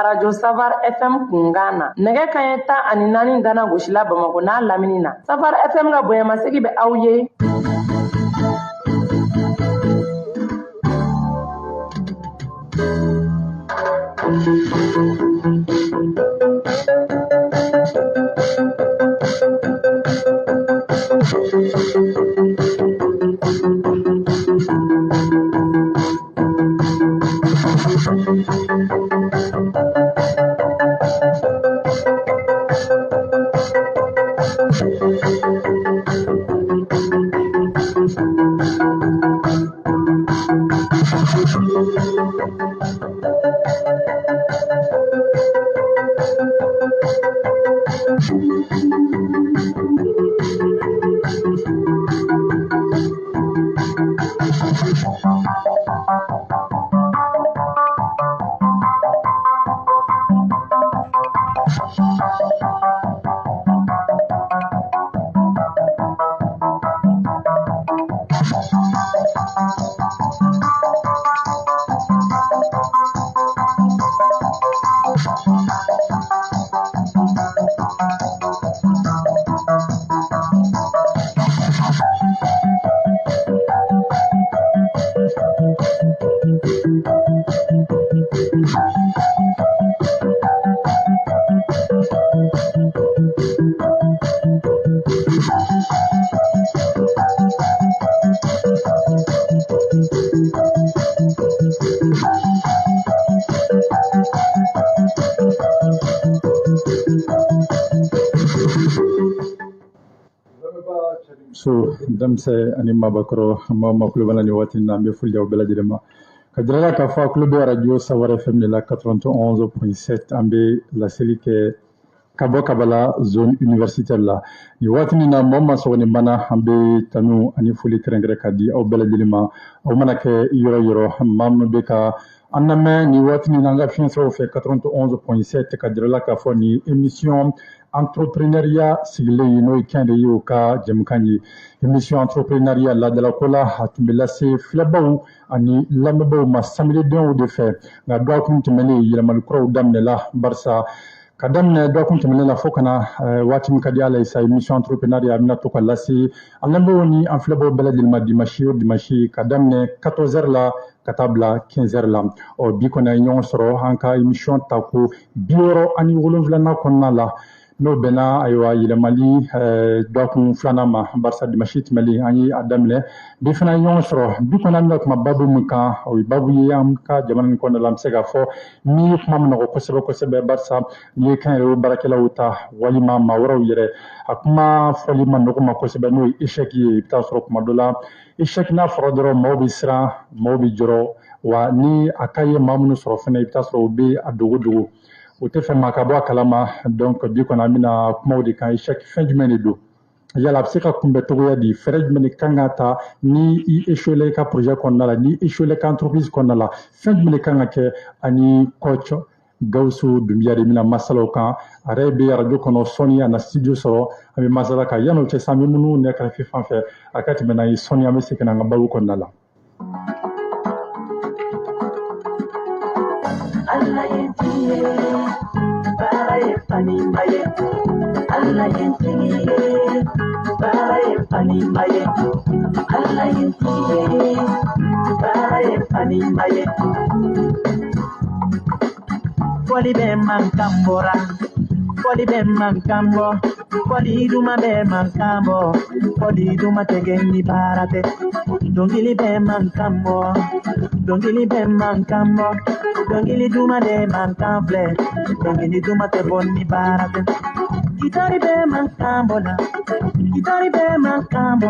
Radio Savar FM Kungana. Nɛgɛ kanɲɛ 14 dana gosila Bamakɔ n'a lamini na. Savar FM ka bonyamasegi bɛ aw ye. So damse ani mabakro mama kulubana ni wati na mbe fulja obela jidema kadrala ka fa club radio Savar FM de la 91.7 ambe la selike kabo kabala zone universitaire la ni wati ni na mama so ni mana ambe tanu ani fuli krengre kadi obela jidema o mana ke yoro mam be ka anname ni wati ni nanga fin so fe 91.7 kadrala ka fa ni émission entrepreneuriat sigle yino ikende yoka jemkanyi émission entrepreneuriat la de la kola hatumbela se flabaw ani lambaw ma samedi don de fait na do kun temene yiramal kro damne la barsa kadamne do kun temene la fokana watim kadi ala isa émission entrepreneuriat na to kala si alambaw ni en flabaw beladil ma dimashi kadamne 14h la katabla 15h la o bi kona nyon soro hanka émission tako bioro ani wolonvla na konna la no bena aywa yile mali dokun flanama barsa de machit mali ani adamle bi fana nyon soro bi kona nok ma babu muka o babu yam ka jaman ko na lam sega fo mi kuma mo ko sebe barsa ni kan re barakela uta walima mawro yere akuma foli man ko ma ko sebe no échec yi ta soro kuma dola échec na frodoro mobi sra mobi joro wa ni akaye mamunu soro fana ta soro be adogo o te fait makabo kalama donc bi kona mina kuma de kan échec fin du mene do yala psika kumbe togoya di fere mene kangata ni i échoué ka projet konna ni échoué ka entreprise konna la fin du mene kangake ani coach gawsu dumbiya de mina masalo kan arebe radio kono sonia na studio soro ami masala ka yano te sami munu ne ka fi fanfe akati mena i sonia mesika na ngabawu konna la Allah yentiye para yefani maye Allah yentiye para yefani maye Allah yentiye para yefani maye Foli be mankambora Foli be mankambo Foli duma be mankambo Foli duma tegeni barate dongili be mankambo, dongili be mankambo, dongili duma de mankamble, dongili duma te bonni barate. Gitari be mankambo la, gitari be mankambo,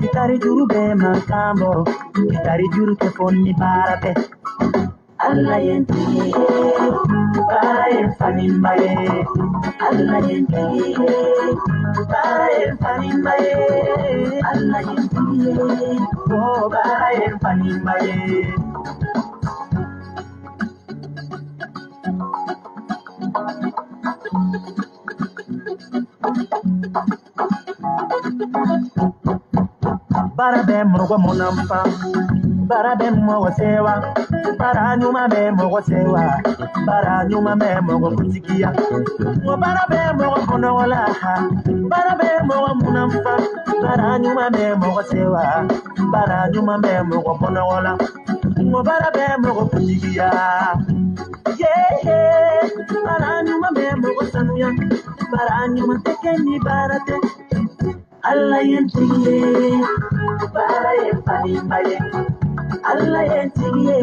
gitari juru be mankambo, gitari juru te bonni barate. Allah yenti, bara yefani mbaye, Allah yenti, bara yefani mbaye, Allah yenti, oh bara yefani mbaye. Bara be mrogo monampa, bara be mwa sewa, bara nyuma be mwa sewa, bara nyuma be mwa kutikia. Mo bara be mwa konola, bara be mwa monampa, bara nyuma be mwa sewa, bara nyuma be mwa konola. Mo bara be mwa kutikia. Yeah, bara nyuma be mwa sanuya, bara nyuma tekeni barate. Allah yentiye, bara yefani mbaye. Allah yentiye,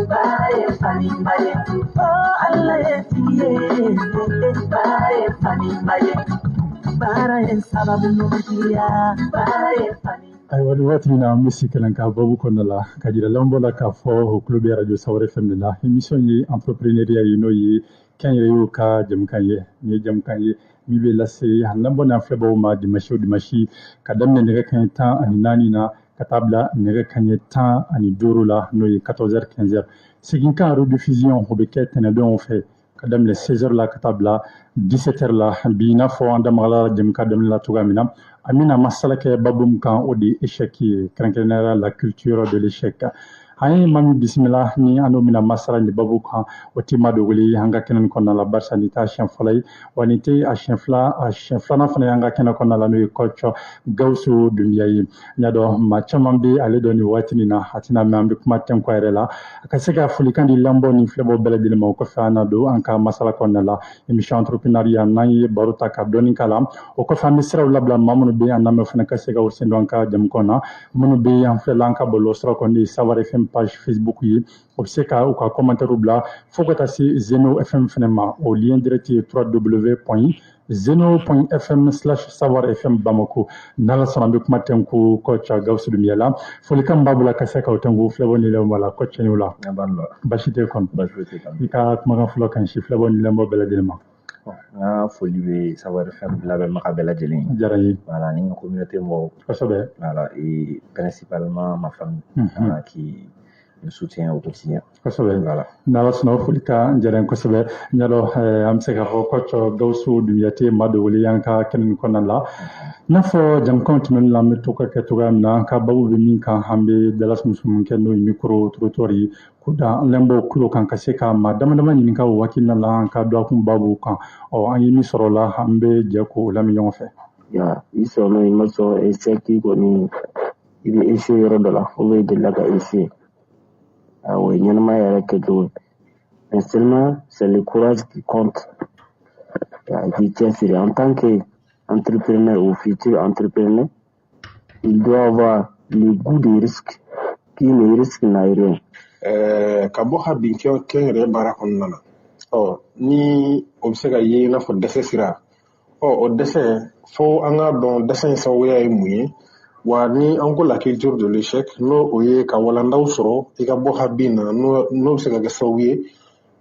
bara yefani mbaye. Oh Allah yentiye, bara yefani mbaye. Bara yensababu nubiya, bara yefani. ay wadi wati na musique ka babu ko la ka jira lambo la ka fo club radio Sawara FM la émission yi entrepreneuriat yi no yi kan yeyu ka jam kan ye ni jam kan ye mi be lase hanambo na flebo ma dimashi ka damne ne kan tan ani nani na katabla ne kan ye tan ani duru la no yi 14h 15h sigin ka rediffusion ho be ketene don fait kadam le 16h la katabla 17h la bi na fo anda mala jam ka dam la tugamina amina masala ke babum kan odi échec krankenera la culture de l'échec hay mami bismillah ni ando mina masala ni babu kan oti madogoli hanga kenen konna la barsanita chien falay wanite a chien fla na fana hanga kenen konna la no coach gausu dumyayi nyado machamambi ale doni watini na hatina mambi kuma ten ko erela akaseka fulikan di lambo ni flebo beledil mo ko fana do anka masala konna la émission entrepreneuriat nay baruta ka doni kala o ko fami sira labla mamuno be aname fana kaseka ursendo anka jam konna munu be en felanka bolo sra konni Sawara FM page Facebook yi obseka ou ka commentaire bla fokata si Zeno FM fenema au lien direct www.zeno.fm/Sawara FM Bamako nala sanambe kuma tenku coach Gausu Dumiela folika mbabula kaseka utangu fleboni le mala coach nyula bashite kon ika kuma fulo kan shi fleboni le mo bela dilma na foli be Sawara FM label makabela jeli jarayi voilà ni communauté mo kosobe voilà et principalement ma famille qui me soutient au quotidien kosobe voilà nala sno folika jaren kosobe nyalo am se ka coach Gausu Dumiate mado wali yanka ken konala nafo jam kontinent la me toka ke toga na ka babu be min kan hambe dalas musum ken no micro trotori kuda lembo kulo kan kaseka ma dama ni ka wakil na la ka do kun babu kan o an yi mi soro la hambe je ko la mi yon fe ya iso no imaso e seki ko ni ibe ese yoro dola o be de la ga ese awo nyen ma yara ke do seulement c'est le courage qui compte ya qui tient sur en tant que entrepreneur ou futur entrepreneur il doit avoir le goût des risques qui ne risque n'a rien ka bo ha bin kengre bara konnana ni obsega ye na fo dese sira o dese fo anga don dese so we ay muye wa ni ango la culture de l'échec no oye ka wala ndaw soro e ka bo ha bin no obsega ga so we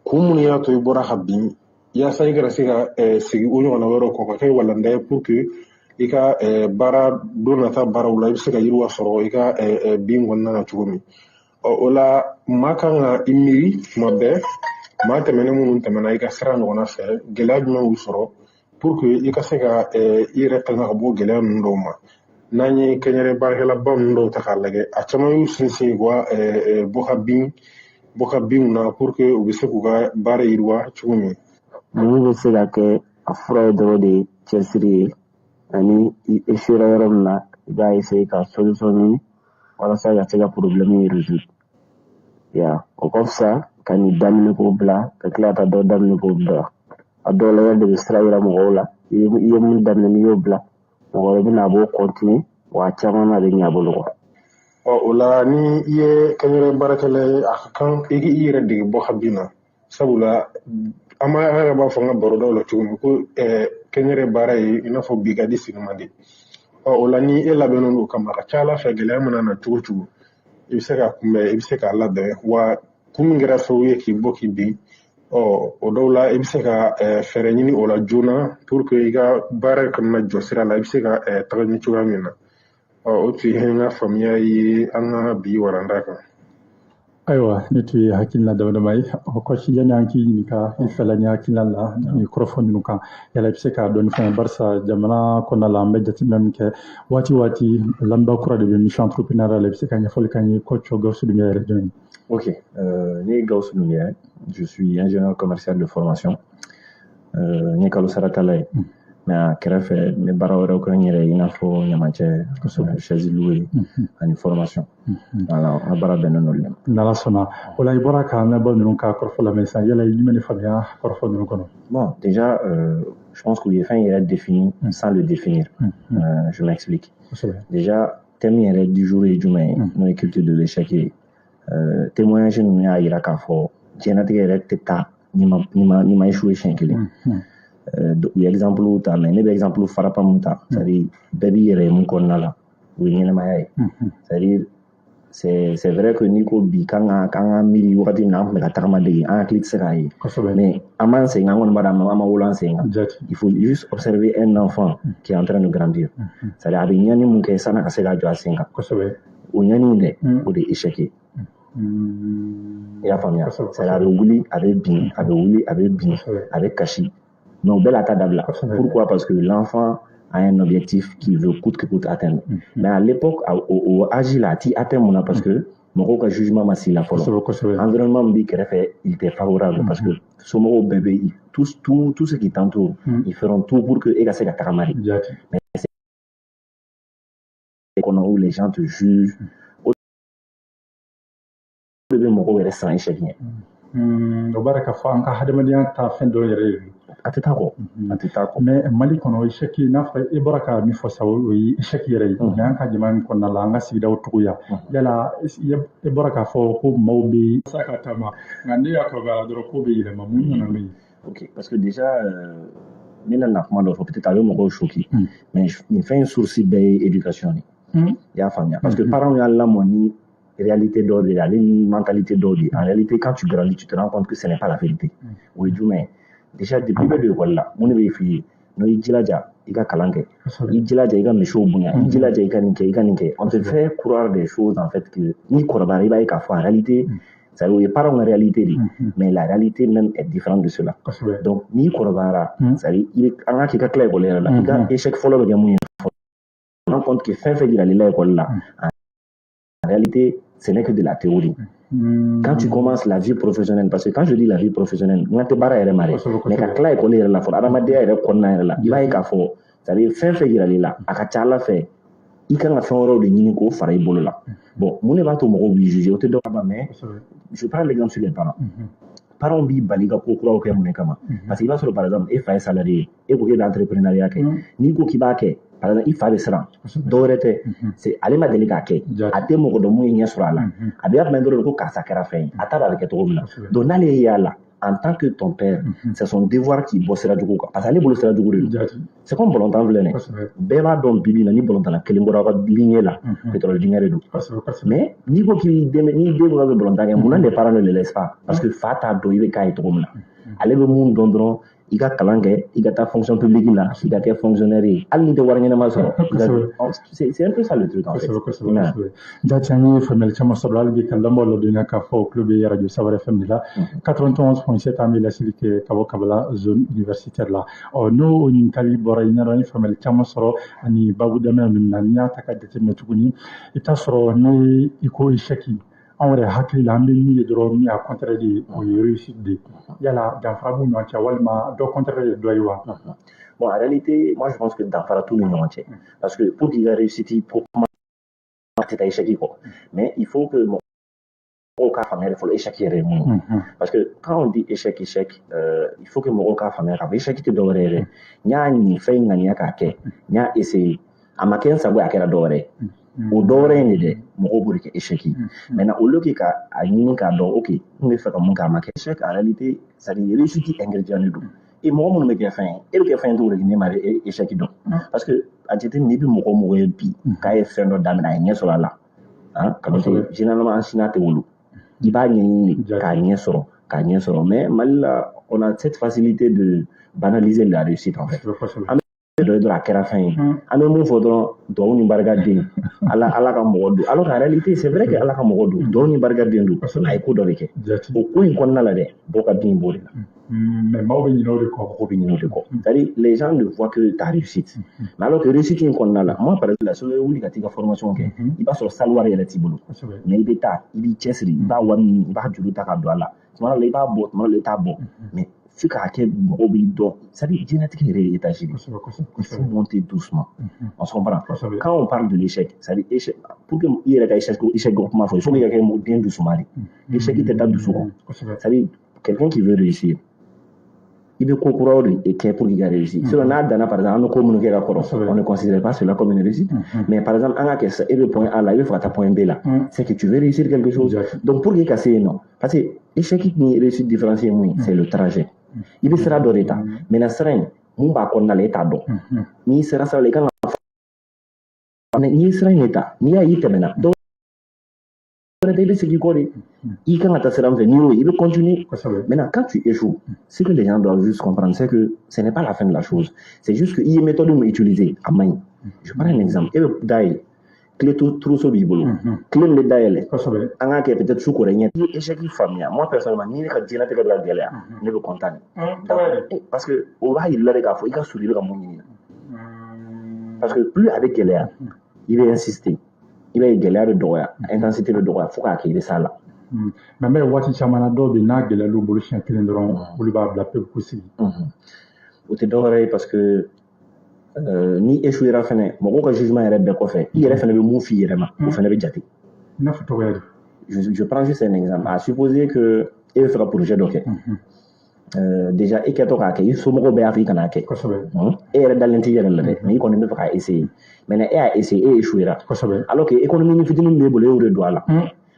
kumun ya to ibora ha bin ya sai gara siga sigi onyo na wero ko kay wala nday pour que ika bara donata bara wala obsega yirwa soro ika bin wonna na tugumi ola makanga imiri mabe ma temene munun temena ika sera no na fe gelaj ma usoro pour que ika sega ire tanga bo gelaj ndo ma nani kenyere barkela bam ndo takalage atama yusinsi gwa boka bin na pour que obiseku ga bare irwa chumi mu be sega ke afro do de chelsea ani ishira yorona ga ise ka solution wala sa ya tega problème résoudre ya o kofsa kani damni ko bla ka klata do damni ko bla adola yande be straira mo wala yemu damni ni yo bla mo wala bina bo continue wa chama na de nyabolo o la ni i ye kɛɲɛrɛ baarakɛla ye a ka kan i k'i yɛrɛ dege bɔ habin na sabula an yɛrɛ b'a fɔ an ka barodaw la cogo min ko kɛɲɛrɛ baara ye i n'a fɔ bi ka di sinima de o la ni e labɛnnen don kama a ka ca ala fɛ gɛlɛya mana na cogo cogo i bɛ se ka kunbɛn i bɛ se k'a labɛn wa kun min kɛra sababu ye k'i bɔ k'i bin o dɔw la i bɛ se ka fɛɛrɛ ɲini o la joona pour que i ka baara kana jɔ sira la i bɛ se ka taga ɲɛ cogoya min na o tun ye n ka faamuya ye an ka bi waranda kan. Ayiwa ne tun ye hakilina dama dama ye o kɔsi yanni an k'i ɲininka i fɛla ni hakilina la ni kɔrɔfɔ ninnu kan yala i bɛ se k'a dɔn fɛn barisa jamana kɔnɔna la an bɛ jateminɛ min kɛ waati o waati lamɛnba kura de bɛ mission entrepreneuriat la i bɛ se ka ɲɛfɔli k'an ye ko cɔ Gawusu Dunbiya yɛrɛ jɔn ye. Ok, ne ye Gawusu Dunbiya ye, je suis ingénieur commercial de formation n ye kalo sara tala ye mais a kɛrɛfɛ n bɛ baara wɛrɛw kɛ n yɛrɛ i n'a fɔ ɲamacɛ chaise louée ani formation voilà n ka baara bɛnnen n'olu de ma. N'Ala sɔnna o la i bɔra ka lamɛnbaa ninnu ka kɔrɔfɔ lamɛn sisan yala i jumɛn de faamuya kɔrɔfɔ ninnu kɔnɔ. Bon déjà je pense que u ye fɛn yɛrɛ définir sans le définir je m'explique. Déjà thème yɛrɛ du jour ye jumɛn ye n'o ye culture de l'échec ye témoignage ninnu y'a yira k'a fɔ diɲɛlatigɛ yɛrɛ tɛ taa ni ma échoué siɲɛ kelen. U ye exemple ta mais ne bɛ exemple farapa mun ta c'est-à-dire bɛɛ b'i yɛrɛ ye mun kɔnɔna la o ye ɲɛnamaya ye c'est-à-dire c'est vrai que n'i ko bi k'an ka miiri wagati min na an tun bɛ ka tagama dege an hakili tɛ se k'a ye mais an m'an sen kan an kɔni b'a dɔn an ma wolo an sen kan il faut juste observer un enfant qui est en train de grandir c'est-à-dire a bɛ ɲani mun kɛ san'a ka se k'a jɔ a sen kan o ɲani in dɛ o de ye échec ye. I y'a faamuya c'est-à-dire a bɛ wuli a bɛ bin a bɛ wuli a bɛ bin a bɛ kasi mais au bel ta dabila. Pourquoi? Parce que l'enfant a un objectif qu'il veut coûte que coûte atteindre. Mais à l'époque, au âge là, tu atteins parce que mon jugement m'a si la folle. L'environnement il était favorable parce que son bébé, tout ce qui t'entoure, ils feront tout pour que et c'est la mais c'est où les gens te jugent. Au bébé, mon est sans échec. O b'a k'a fɔ an ka hadamadenya ta fɛn dɔ yɛrɛ ye a tɛ taa kɔ mais Mali kɔnɔ échec n'a fɔ i bɔra ka min fɔ sa o ye échec yɛrɛ ye mais an ka jamana kɔnɔna la an ka sigidaw cogoya yala i bɔra k'a fɔ ko maaw bɛ sa ka taama nka ne y'a kɔrɔbaya dɔrɔn ko bɛ yɛlɛma mun nana n'o ye. Ok parce que déjà ne nana kuma dɔ fɔ peut-être a bɛ mɔgɔw choquer mais nin fɛn source bɛɛ ye éducation de i y'a faamuya parce que parents y'a lamɔ ni réalité dɔw de ale ni mentalité dɔw de en réalité quand tu grandis tu te rends compte que ce n'est pas la vérité o ye jumɛn déjà depuis bɛ don école la mun de bɛ f'i ye n'o y'i jilaja i ka kalan kɛ i jilaja i ka misiw bonya i jilaja i ka nin kɛ on te fait croire des choses en fait que n'i kɔrɔbayara i b'a ye k'a fɔ en réalité c'est o ye parents ka réalité de mais la réalité même est différente de cela donc n'i kɔrɔbayara c'est à dire i bɛ an ka k'i ka tila école yɛrɛ la i ka échec fɔlɔ bɛ kɛ mun ye fɔlɔ on rend compte que fɛn fɛn jirali la école la en réalité ce n'est que de la théorie. Quand tu commences la vie professionnelle, parce que quand je dis la vie professionnelle, on te barre mais quand la école est la fois, Adamadea est là, il va y avoir, c'est-à-dire fin fait il là, à Kachala fait, il can faire un rôle de Niniko Faray Bolola. Bon, mon va tout me juger, au te mais je prends l'exemple sur les parents. Parents bi baliga ko kura ko mun kama parce que il va sur par exemple et fa salarié et ko d'entrepreneuriat ke ni ko ki ba ke par exemple il fa be sran dorete c'est aller ma délika ke ate mo ko do mun nya sura la abi ab mendoro ko ka sakara fe ata ba ke to gumna donc nale yala en tant que ton père c'est son devoir qui bossera du coup parce que aller bosser du coup c'est comme volontaire vlene beba don bibi na ni volontaire kele ngora ba ligne là pétrole dinere do mais ni ko ki ni de ko volontaire mun les parents ne le laissent pas parce que fata do ibe kay to gumna ale be mun don dron i ka kalan kɛ i ka taa fonction publique la i ka kɛ fonctionnaire ye hali ni tɛ wari ɲɛnama sɔrɔ c'est un peu ça le truc en fait jati an ye faamuyali caman sɔrɔ hali bi ka lamɔ ladɔnya k'a fɔ kulo bɛ radio Sawara FM de la 91.7 an bɛ laseli kɛ ka bɔ Kabala zone universitaire la n'o ɲininkali bɔra i ɲɛna an ye faamuyali caman sɔrɔ ani babu daminɛ ninnu na n'i y'a ta ka jateminɛ tuguni i t'a sɔrɔ ni i ko échec anw yɛrɛ hakili la an bɛ min ye dɔrɔn min y'a contraire de o ye réussite de yala danfara b'u ɲɔgɔn cɛ walima dɔ contraire de dɔ ye wa. Bon, en réalité, moi je pense que danfara tout le monde parce que pour qu'il y ait réussite pour c'est un échec quoi mais il faut que mon cas famille il faut échec parce que quand on dit échec il faut que mon cas famille a échec te doré nya ni fait ngania ka ke nya essayer amaken sabo akera doré o dɔwɛrɛ in de dɛ mɔgɔw b'o de kɛ échec ye maintenant au lieu que ka a ɲini k'a dɔn ok n bɛ fɛ ka mun kɛ a ma kɛ échec en réalité c'est à dire réussite ingrédient de don et mɔgɔ minnu bɛ kɛ fɛn ye e bɛ kɛ fɛn cogo de ne ma échec dɔn parce que a jateminɛ i bɛ mɔgɔ o mɔgɔ ye bi k'a ye fɛn dɔ daminɛ a ye ɲɛ sɔrɔ a la ka dɔn généralement an sina tɛ wolo i b'a ɲɛɲini k'a ɲɛ sɔrɔ mais Mali la on a cette facilité de banaliser la réussite en fait dɔ dɔrɔn a kɛra fɛn ye an bɛ mun fɔ dɔrɔn duwawu ni barikaden ala ka mɔgɔ don alors qu'en réalité c'est vrai que ala ka mɔgɔ don duwawu ni barikaden don a ye ko dɔ de kɛ o ko in kɔnɔna la dɛ dɔw ka bin b'o de la mais maaw bɛ ɲinɛ o de kɔ mɔgɔw bɛ ɲinɛ o de kɔ c'est-à-dire les gens ne voient que ta réussite mais alors que réussite in kɔnɔna la moi par exemple so wuli ka t'i ka formation kɛ i b'a sɔrɔ sali wari yɛrɛ t'i bolo mais i bɛ taa i b'i cɛsiri i b'a wari ɲini i b'a juru ta ka don a la tuma dɔ la i b'a bɔ tuma dɔ la i t'a bɔ mais f'i k'a kɛ mɔgɔw b'i dɔn c'est-à-dire diɲɛlatigɛ yɛrɛ ye étage de il faut monter doucement on se comprend quand on parle de l'échec c'est-à-dire échec pour que i yɛrɛ ka échec kuma fɔ il faut que i ka kɛ den dusuma de échec tɛ da dusu kɔ c'est-à-dire quelqu'un qui veut réussir il bɛ ko kuraw de kɛ pour qu'il ka réussir sinon n'a danna par exemple an bɛ ko minnu kɛ ka kɔrɔ on ne considère pas cela comme une réussite mais par exemple an ka kɛ sisan e bɛ point A la i bɛ fɛ ka taa point B la c'est que tu veux réussir quelque chose donc pour que ka se yen nɔ parce que échec ni réussite différence ye mun ye c'est le trajet i bɛ sira dɔ de ta maintenant sira in mun b'a kɔnɔna la e t'a dɔn n'i sera sira la i kan ka n'i ye sira in de ta n'i y'a ye i tɛmɛna dɔw wɛrɛ tɛ i bɛ segin kɔ de i kan ka taa sira min fɛ n'i y'o ye i bɛ continuer maintenant quand tu échoues ce que les gens doivent juste comprendre c'est que ce n'est pas la fin de la chose c'est juste que i ye méthode min utiliser a man ɲi je prends un exemple e bɛ da ye clé trousseau b'i bolo clé min bɛ dayɛlɛ an k'a kɛ peut-être su kɔrɔ ɲɛ i ye échec faamuya moi personnellement ni ne ka diɲɛlatigɛ bɛ ka gɛlɛya ne bɛ content parce que o b'a yir'i la de k'a fɔ i ka suri i bɛ ka mun ɲini parce que plus a bɛ gɛlɛya i bɛ insister i b'a ye gɛlɛya bɛ dɔgɔya intensité bɛ dɔgɔya fo k'a kɛ i bɛ s'a la mais mɛ waati caman na dɔw bɛ n'a gɛlɛyal'u bolo siɲɛ kelen dɔrɔn olu b'a bila pewu k'u sigi o tɛ dɔwɛrɛ ye parce que ni échouera fɛnɛ mɔgɔw ka jugement yɛrɛ bɛɛ kɔfɛ i yɛrɛ fɛnɛ bɛ mun f'i yɛrɛ ma o fɛnɛ bɛ jate n'a fɔ tɔgɔya di je prends juste un exemple à supposer que e bɛ fɛ ka projet dɔ kɛ déjà e kɛtɔ k'a kɛ i somɔgɔw bɛɛ y'a fɔ i kana kɛ e yɛrɛ dalen t'i yɛrɛ la dɛ mais i kɔni bɛ fɛ k'a essayer maintenant e y'a essayer e échouera alors que économie ni fitinin b'e bolo e y'o de don a la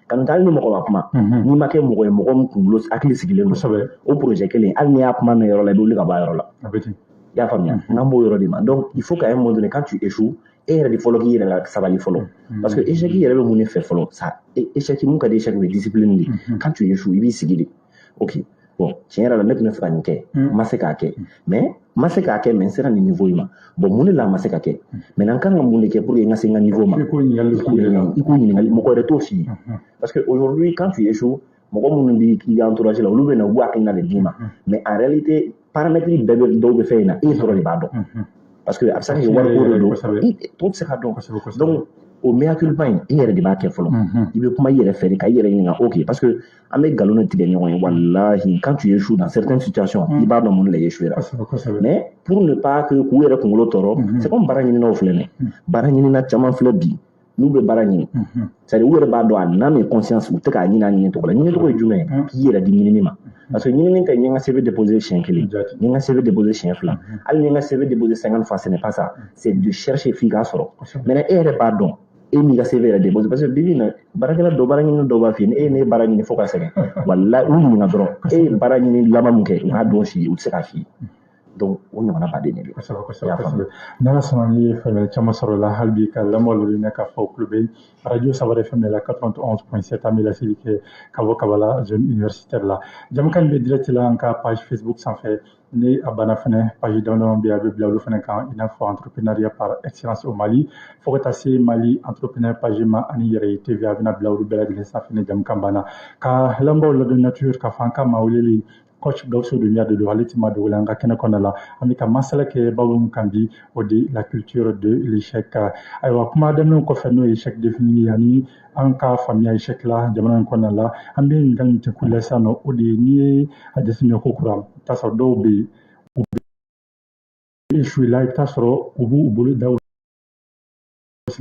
ka n'o tɛ hali ni mɔgɔ ma kuma n'i ma kɛ mɔgɔ ye mɔgɔ min kunkolo hakili sigilen don o projet kelen hali n'i y'a kuma mɛn yɔrɔ la i bɛ wuli ka bɔ a yɔrɔ la i y'a faamuya n'an b'o yɔrɔ de ma donc il faut qu'à un moment donné quand tu échoues e yɛrɛ de fɔlɔ k'i yɛrɛ la sabali fɔlɔ parce que échec yɛrɛ bɛ mun de fɛ fɔlɔ ça échec mun ka di échec bɛ discipline de quand tu échoues i b'i sigi de ok bon tiɲɛ yɛrɛ la ne tun bɛ fɛ ka nin kɛ n ma se k'a kɛ mais n ma se k'a kɛ mais n sera nin niveau in ma bon mun de la n ma se ka kɛ maintenant n kan ka mun de kɛ pour que n ka se n ka niveau ma i k'o ɲininkali mɔgɔ wɛrɛ t'o f'i ye parce que aujourd'hui quand tu échoues mɔgɔ minnu b'i ka entourage la olu bɛ na u b'u hakilina de d'i ma mais en réalité paramètres bɛɛ bɛ dɔw bɛ fɛn in na e dɔrɔn de b'a dɔn parce que a bɛ se ka kɛ wari ko de don tɔw tɛ se ka dɔn donc o mea culpa in i yɛrɛ de b'a kɛ fɔlɔ i bɛ kuma i yɛrɛ fɛ de ka i yɛrɛ ɲininka ok parce que an bɛ nkalon de tigɛ ɲɔgɔn ye walahi quand tu échoues dans certaines situations i b'a dɔn mun de la i échouera mais pour ne pas que k'u yɛrɛ kunkolo tɔɔrɔ c'est comme baara ɲininaw filɛ nin baara ɲinina caman filɛ bi n'u bɛ baara ɲini c'est-à-dire u yɛrɛ b'a dɔn a n'âme et conscience u tɛ k'a ɲini a ɲini tɔgɔ la ɲini tɔgɔ ye jumɛn ye k'i yɛrɛ di ɲinini ma parce que ɲinini tɛ n ye n ka CV déposer siɲɛ kelen n ye n ka CV déposer siɲɛ fila hali ni n ye n ka CV déposer 50 fois ce n'est pas ça c'est de chercher f'i k'a sɔrɔ maintenant e yɛrɛ b'a dɔn e m'i ka CV yɛrɛ déposer parce que bibi in na baarakɛla dɔw baara ɲini dɔw b'a f'i ye ni e ne ye baara ɲini fo ka sɛgɛn walahi u ɲininka dɔrɔn e ye baara ɲini laban min kɛ u k'a dɔn f'i ye u tɛ se k'a f'i ye donc o ɲɔgɔnna baden de don n'ala sɔnna n'i ye faamuyali caman sɔrɔ la hali bi ka lamɔ lajɛ ka fɔ kulo bɛ radio Safari FM la 91.7 an bɛ laseli kɛ ka bɔ Kabala zone universitaire la jamukan bɛ direct la an ka page Facebook sanfɛ ni a banna fɛnɛ page damadama bɛ yen a bɛ bila olu fɛnɛ kan i n'a fɔ entrepreneuriat par excellence au Mali fo ka taa se Mali entrepreneur page ma ani yɛrɛ ye TV a bɛna bila olu bɛɛ lajɛlen sanfɛ ni jamukan banna ka lamɔw ladon nature ka fɔ an ka maa weleli coach Gawusu Dunbiya de don ale ti ma dogo la an ka kɛnɛ kɔnɔna la an bɛ ka masala kɛ babu min kan bi o de la culture de l'échec ayiwa kuma daminɛw kɔfɛ n'o ye échec défini ani an ka faamuya échec la jamana in kɔnɔna la an bɛ ɲininkali min tɛ k'u la sisan nɔ o de ye n'i ye a jateminɛ ko kura i bɛ t'a sɔrɔ dɔw bɛ yen u bɛ échoué la i bɛ t'a sɔrɔ u b'u bolo da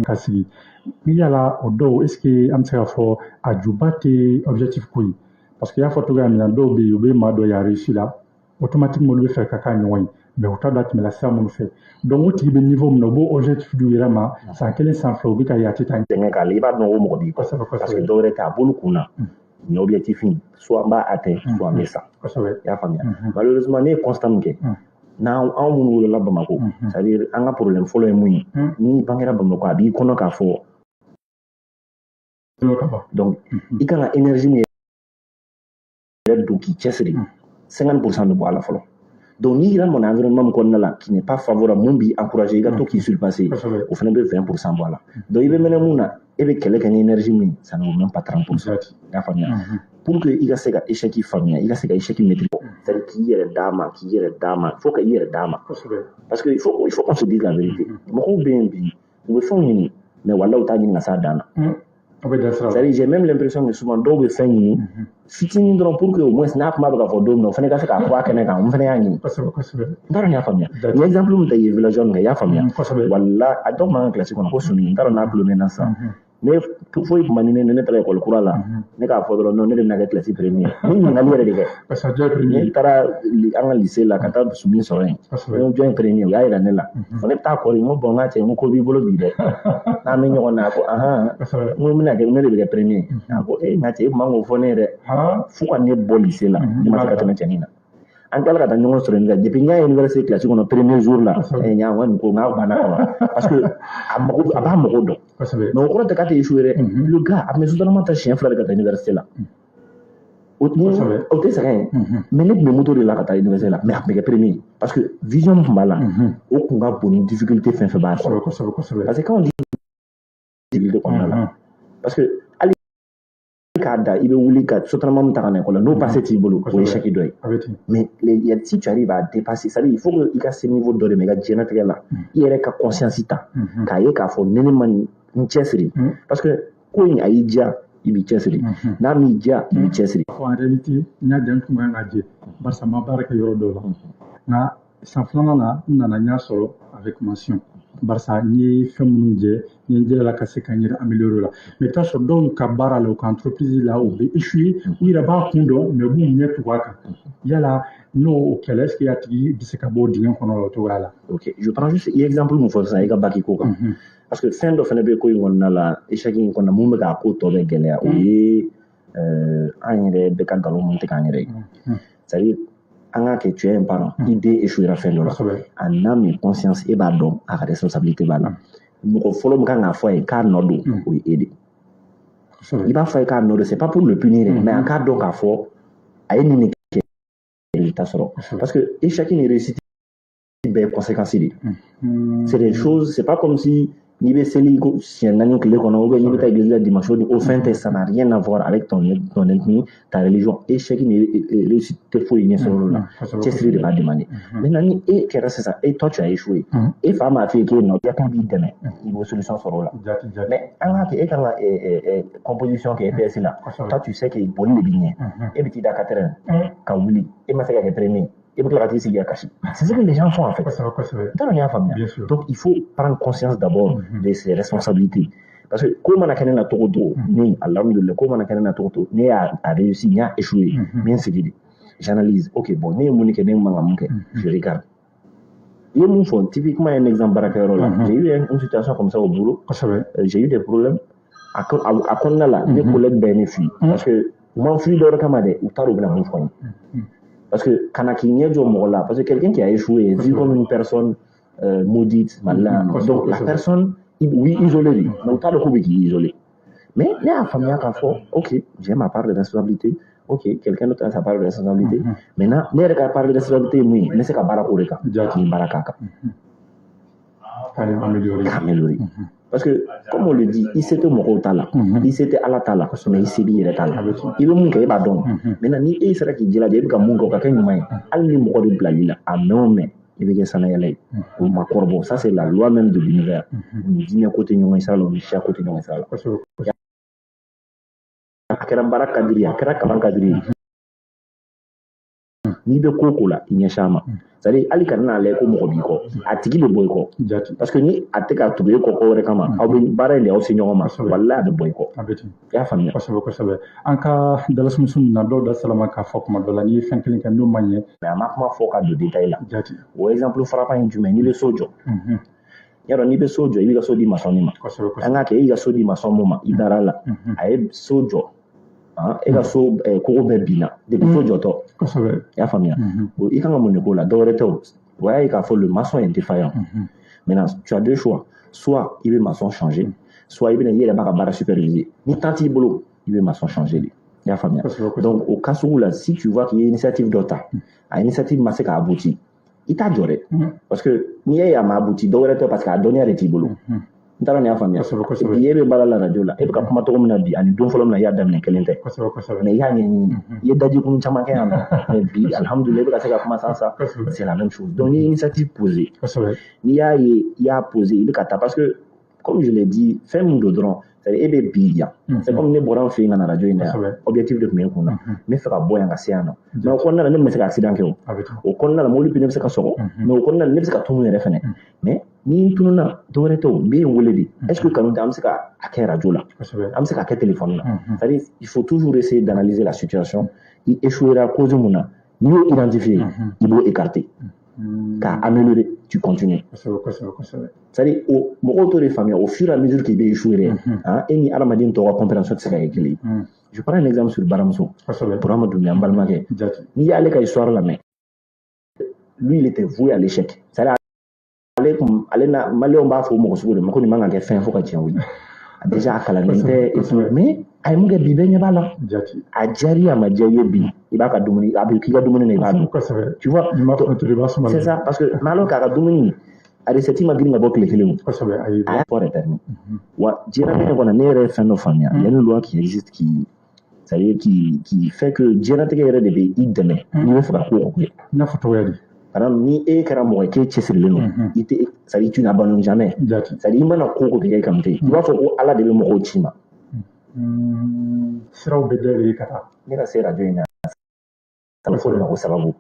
ka sigi ni yala o dɔw est ce que an bɛ se k'a fɔ a juba tɛ objectif ko ye parce que i y'a fɔ cogoya min na dɔw bɛ yen u bɛ maa dɔ y'a réussi la automatiquement olu bɛ fɛ ka k'a ɲɔgɔn ye mais au tawda tɛmɛla sira minnu fɛ donc o tigi bɛ niveau min na o b'o objectif du yɛrɛ ma san 1 san 2 o bɛ ka yati ta tɛŋɛ k'ale i b'a dɔn o mɔgɔ b'i kɔ parce que dɔw yɛrɛ t'a bolo kunna nin objectif in soit n b'a atteint soit n bɛ sa i y'a faamuya malheureusement ne ye constat min kɛ n'anw minnu wolola Bamako c'est à dire an ka problème fɔlɔ ye mun ye n'i bangera Bamako a b'i kɔnɔ k'a fɔ donc i kan ka énergie min yɛrɛ don k'i cɛsiri 50% bɛ bɔ a la fɔlɔ donc n'i yira mon environnement min kɔnɔna la qui n'est pas favorable mun b'i encourager i ka to k'i surpasser o fana bɛ 20% bɔ a la donc i bɛ mɛnɛ mun na e bɛ kɛlɛ kɛ ni énergie min ça ne vaut même pas 30% i y'a faamuya pour que i ka se ka échec faamuya i ka se ka échec maîtriser c'est-à-dire k'i yɛrɛ d'a ma faut que i yɛrɛ d'a ma parce que il faut qu'on se dise la vérité mɔgɔw bɛ yen bi u bɛ fɛnw ɲini mais walahi u t'a ɲini ka s'a dan na c'est-à-dire j'ai même l'impression que souvent dɔw bɛ fɛn ɲini fitinin dɔrɔn pour que au moins n'a kuma bɛ ka fɔ don min na o fana ka se k'a bɔ a kɛnɛ kan n fana y'a ɲini n t'a dɔn n y'a faamuya ni exemple min ta ye villageois min kɛ i y'a faamuya walahi a dɔw man kan classe kɔnɔ ko suni n t'a dɔn n'a tulo mɛnna sisan ne foyi tuma ni ne taara école kura la ne k'a fɔ dɔrɔn non ne de bɛna kɛ classe premier ne ɲininkali yɛrɛ de kɛ ne taara an ka lycée la ka taa sumi sɔrɔ yen ne jɔn premier o y'a jira ne la fɔ ne bɛ taa kɔri n ko bon n ka cɛ n ko ko b'i bolo bi dɛ n'an bɛ ɲɔgɔn na a ko n ko bɛna kɛ ne de bɛ kɛ premier a ko n ka cɛ e tun man k'o fɔ ne ye dɛ fo ka ne bɔ lycée la ne ma se ka tɛmɛ cɛnin na an tilala ka taa ɲɔgɔn sɔrɔ nin kan depuis n y'a ye université classe kɔnɔ premier jour la n y'a nin ko n k'a banna kɔnɔ parce que a b'a mago dɔn mais o kɔrɔ tɛ k'a tɛ échoué dɛ le gars a tun bɛ soudainement ta siɲɛ 2 de ka taa université la o tɛ sɛgɛn ye mais ne tun bɛ moto de la ka taa université la mais a tun bɛ kɛ premier parce que vision tun b'a la o tun ka bon ni difficulté fɛn fɛn b'a sɔrɔ parce que quand on dit difficulté kɔnɔna la parce que k'a da i bɛ wuli ka sotarama min ta ka na école la n'o passé t'i bolo o ye échec dɔ ye mais si tu arrives à dépasser c'est à dire il faut que i ka se niveau dɔ de ma i ka diɲɛlatigɛ la i yɛrɛ ka conscience ta k'a ye k'a fɔ ne ma n cɛsiri parce que ko in a y'i diya i b'i cɛsiri n'a m'i diya i b'i cɛsiri en réalité n y'a dan tun kan ka jɛ barisa ma baara kɛ yɔrɔ dɔw la nka san filanan na n nana n y'a sɔrɔ avec mention barisa n ye fɛn minnu jɛ n ye n jɛla ka se ka n yɛrɛ améliorer la mais i t'a sɔrɔ dɔw ka baara la u ka entreprise la u bɛ échouer u yɛrɛ b'a kun dɔn mais u b'u ɲɛ tugu a kan yala n'o kɛlɛ est ce que a tigi bɛ se ka bɔ dingɛ kɔnɔ o cogoya la. ok je prends juste exemple min fɔ sisan i ka baki ko kan parce que fɛn dɔ fana bɛ ko in kɔnɔna la échec in kɔnɔna mun bɛ k'a ko tɔ bɛ gɛlɛya o ye an yɛrɛ bɛ ka nkalon mun tigɛ an yɛrɛ ye c'est à dire an k'a kɛ tu es un parent i den échouera fɛn dɔ la a n'a min conscience e b'a dɔn a ka responsabilité b'a la mɔgɔ fɔlɔ min kan k'a fɔ a ye k'a nɔ don o ye e de i b'a fɔ a ye k'a nɔ don c'est pas pour le punir mais a k'a dɔn k'a fɔ a ye nin de kɛ résultat sɔrɔ parce que échec ni réussite bɛɛ ye conséquence de c'est des choses c'est pas comme si n'i bɛ seli siɲɛ 4 tile kɔnɔ ou bien n'i bɛ taa église la dimanche au fin tɛ ça n'a rien à voir avec ton ethnie ta religion échec ni réussite tɛ foyi ɲɛ sɔrɔ o la cɛsiri de b'a demander maintenant ni e kɛra sisan et toi tu as échoué e fa m'a f'i ye k'e nɔ i ka b'i dɛmɛ i b'o solution sɔrɔ o la mais an k'a kɛ e kan ka composition kɛ EPS la toi tu sais que boli de b'i ɲɛ e bɛ t'i da 4 heures ka wuli e ma se ka kɛ premier et puis la c'est ce que les gens font en fait. Donc il faut prendre conscience d'abord de ses responsabilités. Parce que comme on a qu'à n'a togo ni alhamdoulilah comme on a qu'à n'a togo ni a réussi ni a échoué bien c'est dit j'analyse ok bon ni mon que ni mangamuke je regarde il y a mon fond typiquement un exemple barakayoro j'ai eu une situation comme ça au boulot j'ai eu des problèmes à konna là mes collègues bénéficient parce que moi je suis dans le camarade ou taro bena mon fond parce que parce que quelqu'un qui a échoué est vu comme une personne maudite, malade. Donc la personne, oui, isolée, donc pas le coup qui est isolé. Mais il y a une famille qui a fait, ok, j'ai ma part de responsabilité, ok, quelqu'un d'autre a sa part de responsabilité. Maintenant, il y a une part de responsabilité, oui, mais c'est qu'à Barakoureka, qui est Barakaka. Améliorer. Parce que, comme on le dit, il s'était mon tala, il s'était à la tala, mais il s'est dit il est tala. Il veut mon qu'il va donc. Maintenant, ni il sera qui dit la début comme mon coca qu'un humain, allez mon corps de blague à non mais il veut que ça n'aille aller. Ou ma corbeau, ça c'est la loi même de l'univers. On dit à côté de nous ça, on dit à côté de nous ça. Akera barak kadri, akera kaban kadri. n'i bɛ ko la i ɲɛsin a ma c'est-à-dire hali kana n'a lajɛ ko mɔgɔ b'i kɔ a tigi bɛ bɔ i kɔ parce que ni a tɛ ka tugu e kɔ ko wɛrɛ kama aw bɛ baara in de aw se ɲɔgɔn ma walahi a bɛ bɔ i kɔ i y'a faamuya kosɛbɛ an ka dalasumusu na dɔw da salama k'a fɔ kuma dɔ la n'i ye fɛn kelen kɛ n'o man ɲɛ mais a ma kuma fɔ ka don détail la o exemple frappant ye jumɛn n'i bɛ so jɔ yɔrɔ n'i bɛ so jɔ i b'i ka so di maçon ma an k'a kɛ i ka so di maçon mun ma i dar'a la a ye so jɔ e ka so kogo bɛɛ binna depuis so jɔtɔ i y'a faamuya i kan ka mun de k'o la dɔwɛrɛ tɛ o y'a ye k'a fɔ le maçon est défaillant maintenant tu as deux choix soit i bɛ maçon changer soit i bɛna i yɛrɛ b'a ka baara superviser ni temps t'i bolo i bɛ maçon changer de i y'a faamuya donc au cas sugu la si tu vois qu'il y a initiative dɔ ta a initiative ma se k'a abouti i t'a jɔ dɛ parce que n'i y'a ye a ma abouti dɔwɛrɛ tɛ parce que a dɔnniya de t'i bolo n taara nin y'a faamuya bi e bɛ baara la radio la e bɛ ka kuma tɔgɔ min na bi ani don fɔlɔ min na i y'a daminɛ kelen tɛ mais i y'a ɲɛɲini i ye dajikun caman kɛ yan nɔ mais bi alhamdulilah i bɛ ka se ka kuma sans ça c'est la même chose donc n'i ye initiative posée n'i y'a ye i y'a posé i bɛ ka taa parce que comme je l'ai dit fɛn min don dɔrɔn c'est-à-dire e bɛ bi yan c'est comme ne bɔra an fɛ yen ka na radio in na yan objectif de tun bɛ n kun na n bɛ fɛ ka bɔ yan ka se yan nɔ mais o kɔnɔna la ne bɛ se ka accident kɛ o kɔnɔna la mobili pneu bɛ se ka sɔgɔ mais o kɔnɔna la ne bɛ se ka tunu yɛrɛ fɛnɛ mais ni n tununa dɔwɛrɛ tɛ o n bɛ yen wele de est-ce que kanu tɛ an bɛ se ka a kɛ radio la an bɛ se ka kɛ téléphone la c'est-à-dire il faut toujours essayer d'analyser la situation i échouera cause mun na n'i y'o identifier i b'o écarter k'a améliorer tu continues c'est-à-dire mɔgɔw t'o de faamuya au fur et à mesure qu'il bɛ échouer dɛ e ni adamaden tɔw ka compréhension tɛ se ka kɛ kelen ye je prends un exemple sur Baramuso pour Amadou Doumbia n balimakɛ n'i y'ale ka histoire lamɛn lui il était voué à l'échec c'est-à-dire ale na maliyɛnw b'a fɔ mɔgɔ sugu de ma ko nin man ka kɛ fɛn fo ka tiɲɛ wuli déjà a kalannen tɛ mais a ye mun kɛ bi bɛɛ ɲɛ b'a la a diyar'i a ma diya i ye bi i b'a ka dumuni a bɛ k'i ka dumuni na i b'a dun tu vois c'est ça parce que mais alors k'a ka dumuni a recette ma girin ka bɔ tile kelen o a y'a fɔ de terme wa diɲɛlatigɛ kɔnɔ ne yɛrɛ ye fɛn dɔ faamuya il y a une loi qui existe c'est-à-dire qui fait que diɲɛlatigɛ yɛrɛ de bɛ i dɛmɛ n'i bɛ fɛ ka ko o kɛ i n'a fɔ cogoya di par exemple ni e kɛra mɔgɔ ye k'e cɛsirilen don i tɛ c'est-à-dire tu n'abandonnes jamais c'est-à-dire i mana ko o ko kɛ i kan tɛ i b'a fɔ ko ala de bɛ mɔgɔw ci ma siraw bɛ dayɛlɛ i ka taa ne ka se radio in na a bɛ fɔ de ma ko sababu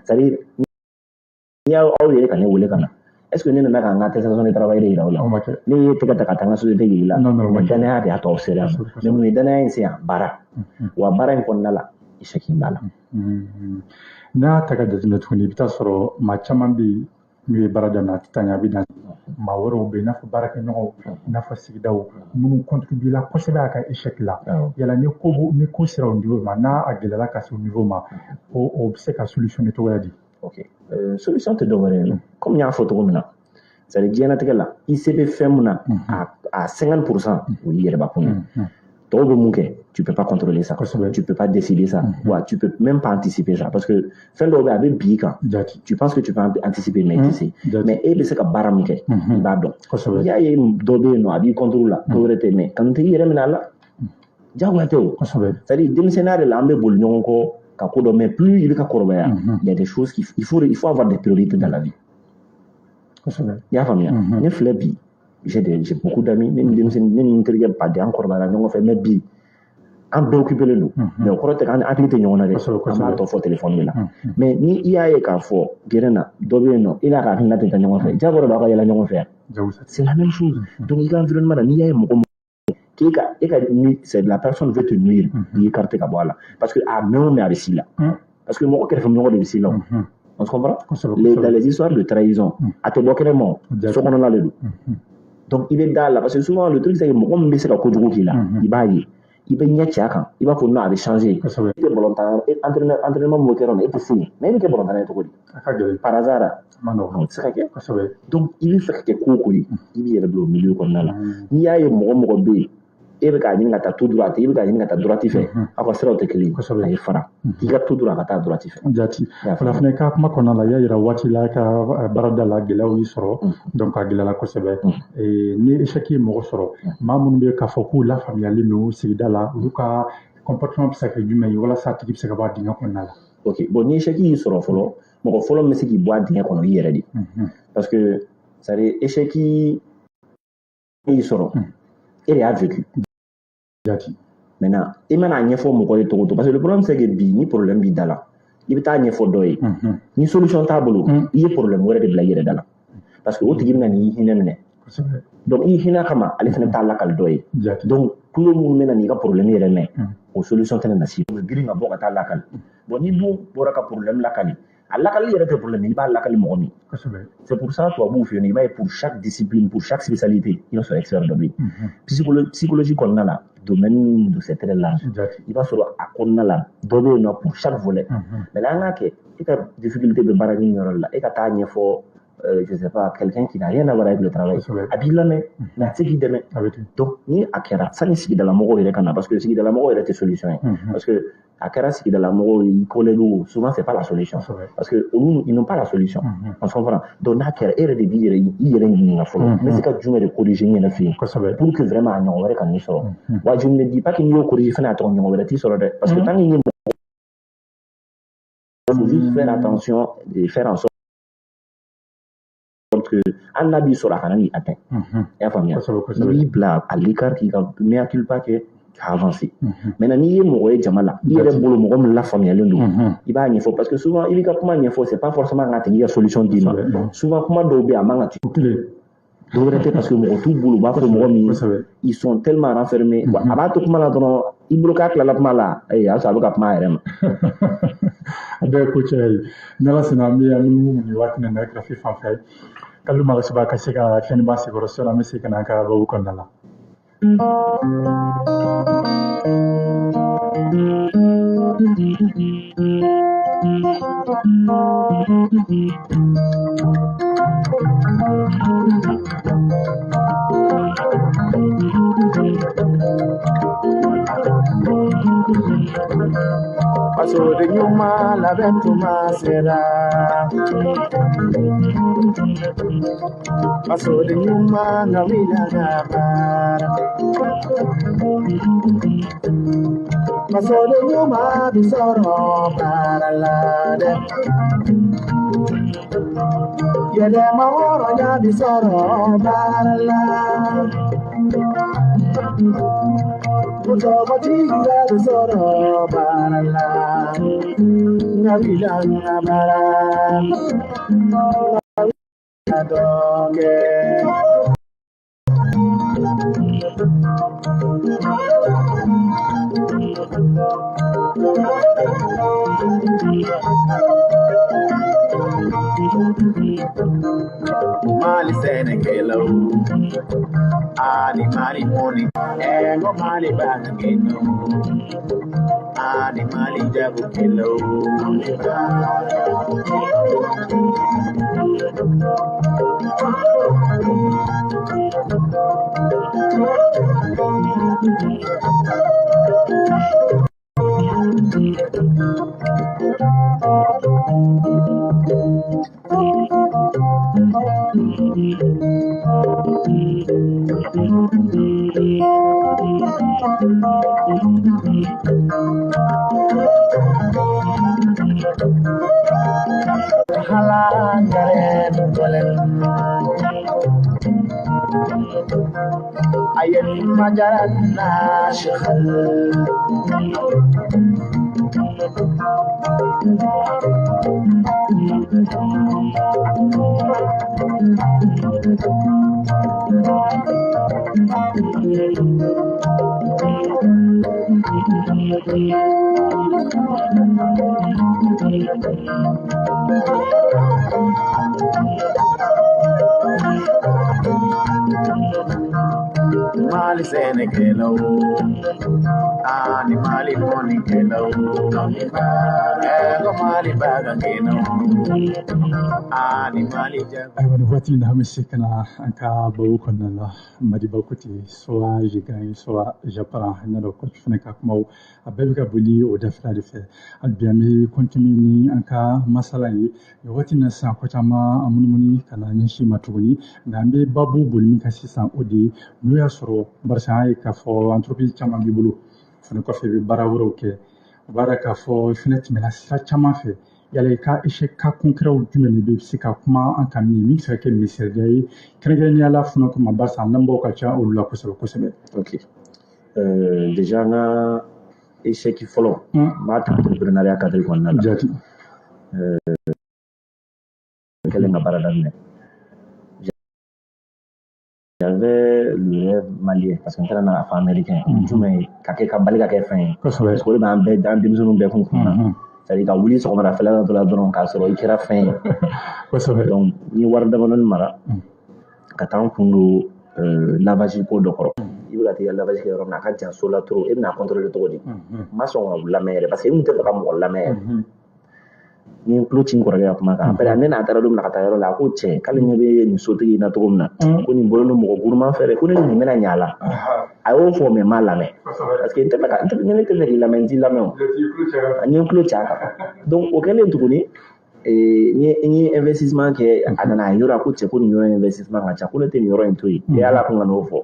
c'est-à-dire n'i y'aw yɛrɛ ka ne wele ka na est-ce que ne nana ka n ka attestation de travail de yira aw la ne ye tɛgɛ ta ka taa n ka société yiri la mais danaya de y'a to aw sera yan mais mun ye danaya in se yan baara wa baara in kɔnɔna la échec in b'a la n'a ta ka jateminɛ tuguni i bɛ taa sɔrɔ maa caman bɛ yen n'u ye baara daminɛ a tɛ taa ɲɛ a bɛ na maa wɛrɛw bɛ yen i n'a fɔ baarakɛɲɔgɔnw i n'a fɔ sigidaw minnu contribuera kosɛbɛ a ka échec la yala ni ko sera o niveau ma n'a gɛlɛyara ka se o niveau ma o bɛ se ka solution cogoya di ok solution tɛ dɔwɛrɛ ye comme n y'a fɔ cogo min na c'est-à-dire diɲɛlatigɛ la i se bɛ fɛn min na à 50% o y'i yɛrɛbakun ye tɔw bɛ mun kɛ tu peux pas contrôler ça tu peux pas décider ça wa tu peux même pas anticiper ça parce que fɛn dɔw bɛ a bɛ bi kan tu penses que tu peux anticiper mais i tɛ se mais e bɛ se ka baara min kɛ i b'a dɔn n'i y'a ye dɔ bɛ yen nɔ a b'i contrôle la dɔw wɛrɛ tɛ mais kanu tɛ i yɛrɛ minɛ a la diyagoya tɛ o c'est-à-dire denmisɛnninya de la an bɛ boli ɲɔgɔn kɔ ka ko dɔn mais plus i bɛ ka kɔrɔbaya il y a des choses il faut avoir des priorités dans la vie i y'a faamuya ne filɛ bi j'ai beaucoup d'amis ne ni n terikɛ baden an kɔrɔbayara ɲɔgɔn fɛ mais bi an bɛɛ occupélen don mais o kɔrɔ tɛ k'an hakili tɛ ɲɔgɔn na dɛ an b'a tɔ fɔ téléphone de la mais ni i y'a ye k'a fɔ gɛrɛn na dɔ bɛ yen nɔ i n'a ka hakilina tɛ taa ɲɔgɔn fɛ diyagoya b'a ka yɛlɛ ɲɔgɔn fɛ yan c'est la même chose donc i ka environnement na n'i y'a ye mɔgɔ c'est la personne veut te nuire i écarter ka bɔ a la parce que a mɛn o mɛn a bɛ s'i la parce que mɔgɔ kɛrɛfɛ mɔgɔ de bɛ s'i la on se comprend dans les histoires de trahison a tɛ bɔ kɛnɛ ma so kɔnɔna de don donc i bɛ da la parce que souvent le truc c'est que mɔgɔ min bɛ se ka kojugu k'i la i b'a ye i bɛ ɲɛ cɛ a kan i b'a fɔ non a bɛ changer i tɛ balontan entraînement min bɛ kɛ yɔrɔ min e tɛ se yen mais e bɛ kɛ balontan ye cogo di par hasard o tɛ se ka kɛ donc i bɛ fɛ ka kɛ ko o ko ye i b'i yɛrɛ bila o milieu kɔnɔna la n'i y'a ye mɔgɔ bɛ yen e bɛ k'a ɲini ka taa tout droit i bɛ k'a ɲini ka taa droite fɛ aw ka siraw tɛ kelen ye a ye fara i ka tout droit ka taa droite fɛ jati fana fana ka kuma kɔnɔna la i y'a yira waati la ka baarada la gɛlɛyaw y'i sɔrɔ donc a gɛlɛyara kosɛbɛ ni échec ye mɔgɔ sɔrɔ maa minnu bɛ k'a fɔ k'u lafaamuyalen don sigida la olu ka comportement bɛ se ka kɛ jumɛn ye walasa a tigi bɛ se ka bɔ a dingɛ kɔnɔna la ok bon ni échec y'i sɔrɔ fɔlɔ mɔgɔ fɔlɔ min bɛ se k'i bɔ a dingɛ kɔnɔ i yɛrɛ de parce que c'est à dire échec y'i sɔrɔ e de y'a vécu maintenant i mana ɲɛfɔ mɔgɔ ye cogo o cogo parce que le problème c'est que bi ni problème b'i da la i bɛ taa ɲɛfɔ dɔ ye ni solution t'a bolo i ye problème wɛrɛ de bila i yɛrɛ da la parce que o tigi bɛna n'i hinɛ minɛ donc i hinɛ kama ale fana t'a lakali dɔ ye donc kulo minnu bɛna n'i ka problème yɛrɛ mɛn o solution tɛna na si o bɛ girin ka bɔ ka taa lakali bon ni dun bɔra ka problème lakali a lakali yɛrɛ tɛ problème i b'a lakali mɔgɔ min c'est pour ça tubabuw fɛ yen i b'a ye pour chaque discipline pour chaque spécialité i b'a sɔrɔ expert dɔ bɛ yen psychologie kɔnɔna la domaine de c'est très large i b'a sɔrɔ a kɔnɔna la dɔ bɛ yen nɔ pour chaque volet mais n'an k'a kɛ e ka difficulté bɛ baara ɲini yɔrɔ la e ka taa ɲɛfɔ je sais pas quelqu'un qui n'a rien à voir avec le travail a b'i lamɛn mais a tɛ se k'i dɛmɛ donc ni a kɛra sani sigidala mɔgɔw yɛrɛ ka na parce que sigidala mɔgɔw yɛrɛ tɛ solution ye parce que a kɛra sigidala mɔgɔw i collègues souvent c'est pas la solution parce que olu ils n'ont pas la solution on se comprend donc n'a kɛra e yɛrɛ de b'i yɛrɛ ɲininka fɔlɔ n bɛ se ka jumɛn de corriger n yɛrɛ fɛ yen pour que vraiment a ɲɔgɔn wɛrɛ ka n'i sɔrɔ wa je ne dis pas que n'i y'o corriger fana a tɔgɔ ɲɔgɔn wɛrɛ t'i sɔrɔ dɛ parce que tant qu'il y a faut juste faire attention de faire en sorte que an n'a b'i sɔrɔ a kana n'i atteint i y'a faamuya i b'i bila à l'écart k'i ka mea culpa kɛ ka avancer maintenant n'i ye mɔgɔ ye jama la i yɛrɛ bolo mɔgɔ min lafaamuyalen don i b'a ɲɛfɔ parce que souvent i b'i ka kuma ɲɛfɔ c'est pas forcément ka tigi ka solution d'i ma souvent kuma dɔw bɛ yen a man ka dɔw wɛrɛ tɛ parce que mɔgɔ t'u bolo u b'a fɔ mɔgɔ min ils sont tellement renfermés a b'a to kuma la dɔrɔn i bolo k'a tilala kuma la a y'a sɔrɔ a bɛ ka kuma a yɛrɛ ma a bɛɛ ye ko cɛ ye n'ala sɔnna an bɛ mun nin waati in na grafi fan fɛ kalu magasiba ka se ka fɛn ba sekɔrɔ sɔrɔ an bɛ se ka n'an ka babu kɔnɔna la Paso de Yuma, la ventuma será. Paso de Yuma, la vida gabara. Paso de Yuma, bisoro para la de. Yede mahoro ya bisoro para la. Mucho motivo bisoro para la. Navila nabara. Adoke. Mali senekelo, ani mali moni, ego mali bagino, ani mali jabu kelo, halan garen golen ayen majaran nashkhal Mali senekelo, ani mali moni kelo, ego mali bagino, ani mali jabu. Aiwa ni waati na hamisi kana an ka babu kɔnɔna la Madiba Kuti soit Jigayi soit Japara n y'a dɔn coach fana ka kumaw a bɛɛ bɛ ka boli o dafila de fɛ hali bi an bɛ continue ni an ka masala ye nin waati in na sisan ko caman an munumunu ka na ɲɛsin ma tuguni nka an bɛ babu boli min kan sisan o de ye n'o y'a sɔrɔ barisa an ye k'a fɔ entreprise caman b'i bolo fana kɔfɛ i bɛ baara wɛrɛw kɛ o b'a dɔn k'a fɔ i fana tɛmɛna sira caman fɛ yala i ka échec cas concret jumɛn de bɛ se ka kuma an kan min bɛ se ka kɛ misaliya ye kɛrɛnkɛrɛnnenya la fana kama barisa lamɔbagaw ka ca olu la kosɛbɛ kosɛbɛ. Ok. Déjà n ka échec fɔlɔ n b'a ta entrepreneuriat cadre kɔnɔna la. kelen ka baara daminɛ. J'avais le rêve malien parce que n taara na fɔ américain jumɛn ye ka kɛ ka bali ka kɛ fɛn ye parce que o de b'an bɛɛ an denmisɛnninw bɛɛ kun kunna c'est-à-dire ka wuli sɔgɔmadafɛla la dɔrɔn k'a sɔrɔ i kɛra fɛn ye donc n ye wari damadɔni mara ka taa n kun don lavage ko dɔ kɔrɔ i bɛ ka taa i ka lavage kɛ yɔrɔ min na a ka jan so la trop e bɛna contrôler cogo di n ma sɔn ka lamɛn yɛrɛ parce que e kun tɛ fɛ ka mɔgɔ lamɛn yɛrɛ ni n tulo ci n kɔrɔkɛ ka kuma kan après ne n'a taara don min na ka taa yɔrɔ la a ko cɛ k'ale ɲɛ bɛ nin sotigi in na cogo min na ko nin bolo don mɔgɔ guruman fɛ dɛ ko ne nin bɛna ɲɛ a la a y'o fɔ mais n m'a lamɛn parce que ne tɛ fɛ k'i lamɛn n t'i lamɛn o n ye n tulo ci a kan donc o kɛlen tuguni n ye investissement kɛ a nana a yɔrɔ a ko cɛ ko nin yɔrɔ in investissement ka ca ko ne tɛ nin yɔrɔ in to yen et ala ko n ka n'o fɔ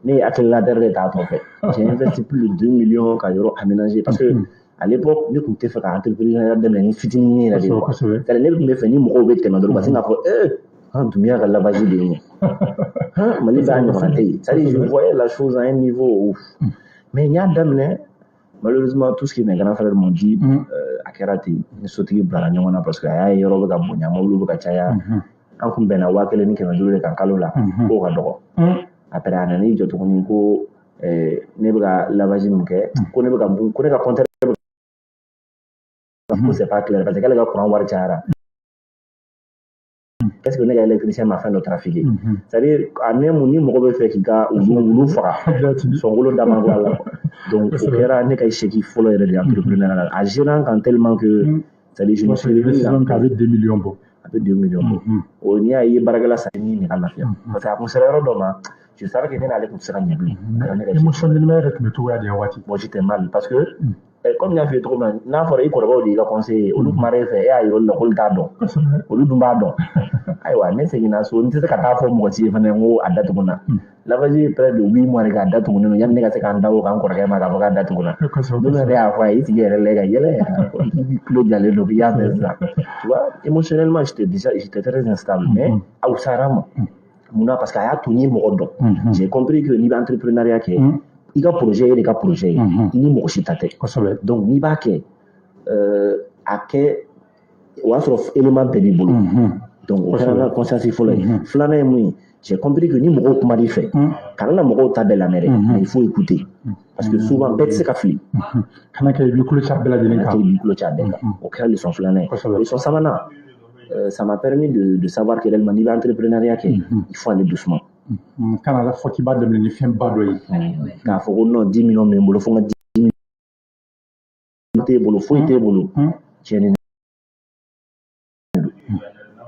ne ye accélérateur de t'a tɔ fɛ j'ai investi plus de 2 millions ka yɔrɔ aménager parce que à l'époque ne kun tɛ fɛ ka entrepreneuriat daminɛ ni fitinin yɛrɛ de quoi c'est-à-dire ne kun bɛ fɛ ni mɔgɔw bɛ tɛmɛ dɔrɔn ka sin k'a fɔ an Doumbouya ka lavage de ye Mali b'a ɲɔgɔnna tɛ yen c'est-à-dire je voyais la chose à un niveau ouf mais n y'a daminɛ malheureusement tout ce que mes grands frères m'ont dit a kɛra ten ni sotigi bilara ɲɔgɔn na parce que a y'a ye yɔrɔ bɛ ka bonya mɔbiliw bɛ ka caya an kun bɛnna 1500 de kan kalo la k'o ka dɔgɔ après a nana i jɔ tuguni ko ne bɛ ka lavage min kɛ ko ne ka compteur ko c'est pas clair parce que k'ale ka courant wari cayara est-ce que ne ka électricien ma fɛn dɔ trafiqué c'est-à-dire a ne mun ni mɔgɔ bɛ fɛ k'i ka wulu faga sɔngolo da man bɔ a la donc o kɛra ne ka échec fɔlɔ yɛrɛ de entrepreneur la a gérant kan tellement que c'est-à-dire je me suis réveillé avec 2 millions bɔ a bɛ 2 millions bɔ o n'i y'a ye baarakɛla sa ni nin ka lafiya parce que a kun sera yɔrɔ dɔ ma je savais que ne n'ale tun tɛ se ka ɲɛ bilen émotionnellement yɛrɛ tun bɛ cogoya di yan waati moi j'étais mal parce que comme n y'a f'i ye cogo min na n'a fɔra i kɔrɔbaw de y'i ka conseiller olu kuma e fɛ e y'a yira olu la k'olu t'a dɔn olu dun b'a dɔn ayiwa ne seginna so n tɛ se ka taa fɔ mɔgɔ si ye fana n ko a datugu na lavage ye près de 8 mois de k'a datugu ne yanni ne ka se k'an da o kan n kɔrɔkɛ ma k'a fɔ k'a datugu na don yɛrɛ y'a fɔ a ye i sigi yɛrɛ lajɛ ka yɛlɛ tulo jalen don k'i y'a fɛ sisan tu vois émotionnellement j'étais très instable mais a wusara ma munna parce que a y'a to n ye mɔgɔ dɔn j'ai compris que n'i bɛ entrepreneuriat kɛ i ka projet ye de ka projet ye i ni mɔgɔ si ta tɛ donc n'i b'a kɛ a kɛ o y'a sɔrɔ élément bɛɛ b'i bolo donc o kɛra n ka conscience fɔlɔ ye filanan ye mun ye j'ai compris que ni mɔgɔw kuma n'i fɛ kana na mɔgɔw ta bɛɛ lamɛn dɛ mais il faut écouter parce que souvent bɛɛ tɛ se ka fili kana kɛ i b'i kulo ci a bɛɛ lajɛlen kan kana kɛ i b'i kulo ci a bɛɛ kan o kɛra leçon filanan ye leçon sabanan ça m'a permis de savoir que réellement n'i bɛ entrepreneuriat kɛ il faut aller doucement kana la fɔ k'i b'a daminɛ ni fɛn ba dɔ ye k'a fɔ ko non 10 millions bɛ n bolo fo n ka 10 millions t'e bolo foyi t'e bolo tiɲɛni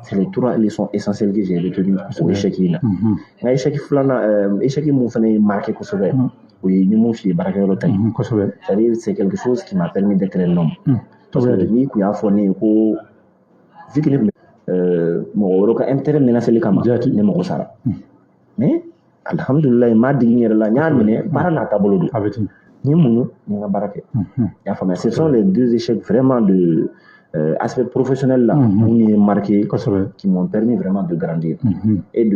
c'est les 3 leçons essentielles que j'ai retenues au échec in na n ka échec filanan échec mun fana ye marqué kosɛbɛ o ye ni mun f'i ye baarakɛyɔrɔ ta ye c'est-à-dire c'est quelque chose qui m'a permis d'être un homme parce que n'i kun y'a fɔ ne ye ko vu que ne tun bɛ mɔgɔ wɛrɛw ka intérêt menaceli kama ne mago sara mais alhamdulillah n m'a digi n yɛrɛ la n y'a minɛ baara n'a taabolo don n ye muɲu n ye n ka baara kɛ i y'a faamuya ce sont les 2 échecs vraiment de aspect professionnel là mun ye marqué qui m'ont permis vraiment de grandir et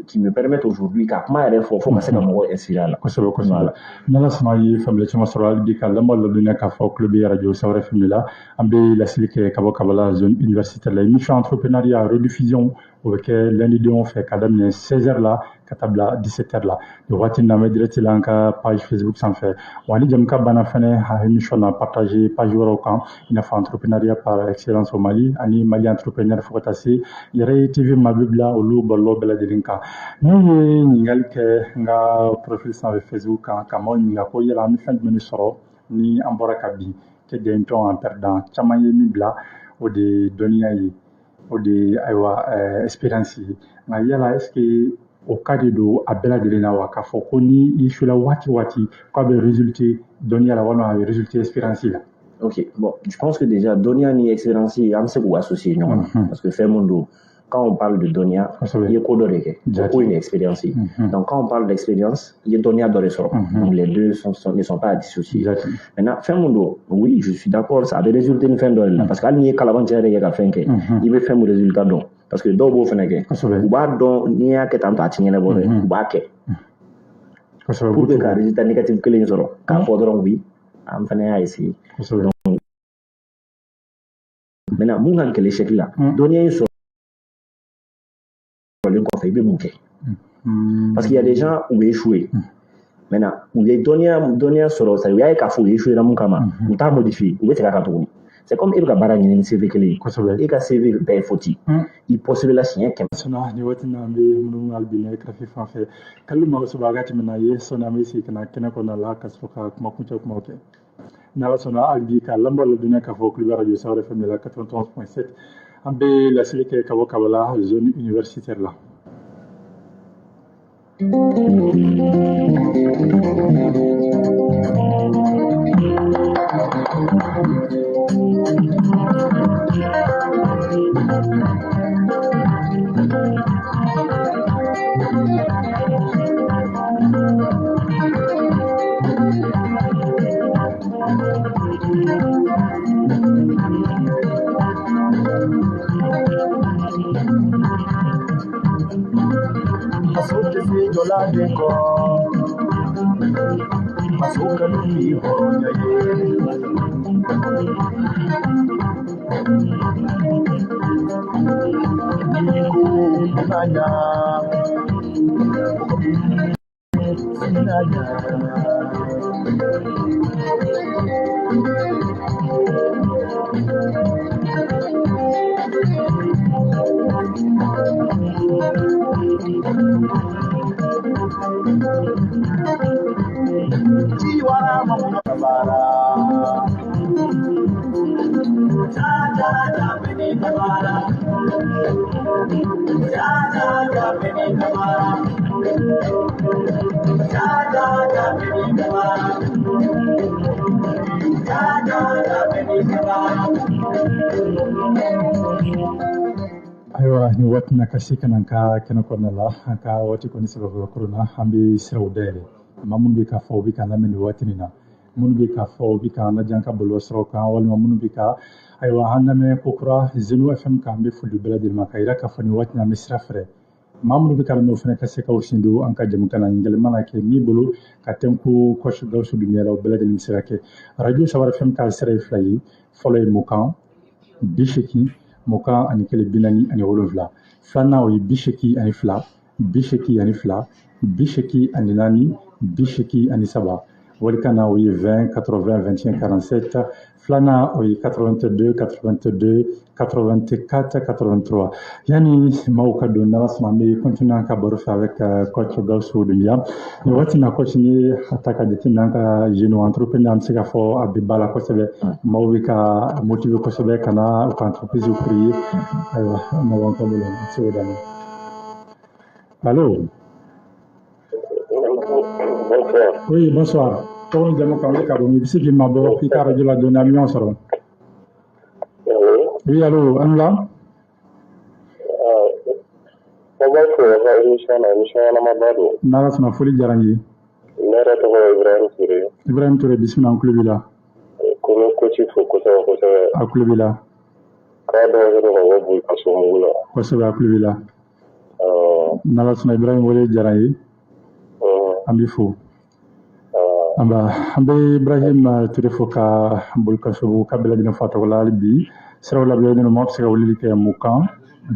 qui me permettent aujourd'hui ka kuma yɛrɛ fɔ ka se ka mɔgɔ inspirer a la kosɛbɛ n'ala sɔnna ye faamuyali caman sɔrɔ hali bi ka lamɔ ladɔnniya k'a fɔ kulo bɛ radio Sahara FM la an bɛ laseli kɛ ka bɔ Kabala zone universitaire la émission entrepreneuriat rediffusion o bɛ kɛ lundi denw fɛ ka daminɛ 16h la ka taa bila 17h la nin waati in na an bɛ direct la an ka page Facebook sanfɛ wa ni jamukan banna fɛnɛ a émission na partager page wɛrɛw kan i n'a fɔ entrepreneuriat par excellence au Mali ani Mali entrepreneur fo ka taa se yɛrɛ TV ma bɛ bila olu bɔlɔlɔ bɛɛ lajɛlen kan n'u ye ɲininkali kɛ n ka profil sanfɛ Facebook kan ka maaw ɲininka ko yala an bɛ fɛn jumɛn de sɔrɔ ni an bɔra ka bin que gagne-t-on en perdant caman ye min bila o de dɔnniya ye o de ayiwa expérience ye nka yala est-ce que o cas de don a bɛɛ lajɛlen na wa k'a fɔ ko ni i suila waati waati k'a bɛ résulter dɔnniya la walima a bɛ résulter expérience la. Ok, bon, je pense que déjà dɔnniya ni expérience an bɛ se k'u associer ɲɔgɔn na parce que fɛn mun don quand on parle de dɔnniya i ye ko dɔ de kɛ o ko ye ni expérience ye donc quand on parle d'expérience i ye dɔnniya dɔ de sɔrɔ donc les deux ne sont pas à dissocier maintenant fɛn mun don oui je suis d'accord ça a bɛ résulter ni fɛn dɔ de la parce que hali n'i ye kalabancɛ yɛrɛ kɛ ka fɛn kɛ i bɛ fɛn mun résultat dɔn parce que dɔw b'o fana kɛ u b'a dɔn n'i y'a kɛ tan to a ti ɲɛnabɔ dɛ u b'a kɛ pour que ka résultat négatif kelen in sɔrɔ k'a fɔ dɔrɔn oui an fana y'a essayer Maintenant, mun kan kɛlɛ échec la dɔnniya in sɔrɔlen kɔfɛ i bɛ mun kɛ parce qu'il y a des gens où échoué maintenant u ye dɔnniya sɔrɔ sa u y'a ye k'a fɔ u échoué mun kama u t'a modifié u bɛ segin a kan tuguni c'est comme e bɛ ka baara ɲini ni CV kelen ye e ka CV bɛɛ ye faute i postulé la siɲɛ 100 sona ni waati na an bɛ minnu albinɛ karafi fan fɛ kalu mago sɔrɔ a ka tɛmɛna ye sɔnni an bɛ sigi ka na kɛnɛ kɔnɔna la ka sɔrɔ ka kuma kuncɛ kumaw kɛ n'ala sɔnna hali bi ka lamɔ ladɔnniya k'a fɔ kuliba radio sahara fm la 91.7 an bɛ laseli kɛ ka bɔ kabala zone universitaire la Masuka si jola de ko, masuka ni horonya ye. Niku nanya, nanya. Jiwara mamukabara, jaja japeni kabara, jaja japeni kabara, jaja japeni kabara, jaja japeni kabara. Aywa ni waati na kasi kana ka kɛnɛ kɔnɔna la an ka waati kɔni sɛbɛkɔrɔ korona an bɛ siraw dayɛlɛ maa minnu bɛ k'a fɔ u bɛ k'an lamɛn nin waati nin na minnu bɛ k'a fɔ u bɛ k'an lajɛ an ka bɔlɔlɔsiraw kan walima minnu bɛ ka ayiwa an lamɛn ko kura Zenu FM kan an bɛ foli bɛɛ lajɛlen ma ka yira k'a fɔ nin waati an bɛ sira fɛrɛ maa minnu bɛ ka lamɛn o fana ka se ka o sin don an ka jamukan na ɲininkali mana kɛ min bolo ka tɛnku kɔsi Gawusu Dunbiya la o bɛɛ lajɛlen bɛ se ka kɛ radio Sahara FM ka sira ye fila ye fɔlɔ ye mukan 80 mukan ani kelen 47 filanan o ye 82 82 82 84 83 walikan na o ye 20 80 21 47 filanan o ye 82 82 84 83 yani maaw ka don n'ala sɔnna an bɛ continuer an ka baro fɛ avec coach Gawusu Dunbiya nin waati na coach ni a ta ka jateminɛ an ka jeune entrepreneur an bɛ se k'a fɔ a bɛ ba la kosɛbɛ maaw bɛ ka motiver kosɛbɛ ka na u ka entreprise créer ayiwa maaw b'an ka bolo an bɛ se k'o d'a ma allo. Oui, bonsoir. Tɔgɔ ni jamu kan bɛ ka bɔ i bɛ se k'i mabɔ i ka radio la dɔɔni an bɛ ɲɔgɔn sɔrɔ. Oui, allo an la. N'ala sɔnna foli diyara n ye. Ne yɛrɛ tɔgɔ ye Ibrahim Ture. Ibrahim Ture bisimila an tulo b'i la. Ko n bɛ coach fo kosɛbɛ kosɛbɛ. A tulo b'i la. K'a dɔn ka bɔ Bugui ka so mugu la. Kosɛbɛ a tulo b'i la. N'ala sɔnna Ibrahim wele diyara n ye. An b'i fo. An bɛ Ibrahim Ture fo ka bolikasobu ka bɛɛ lajɛlen fo a tɔgɔ la hali bi siraw labɛnnen don maa bɛ se ka weleli kɛ mukan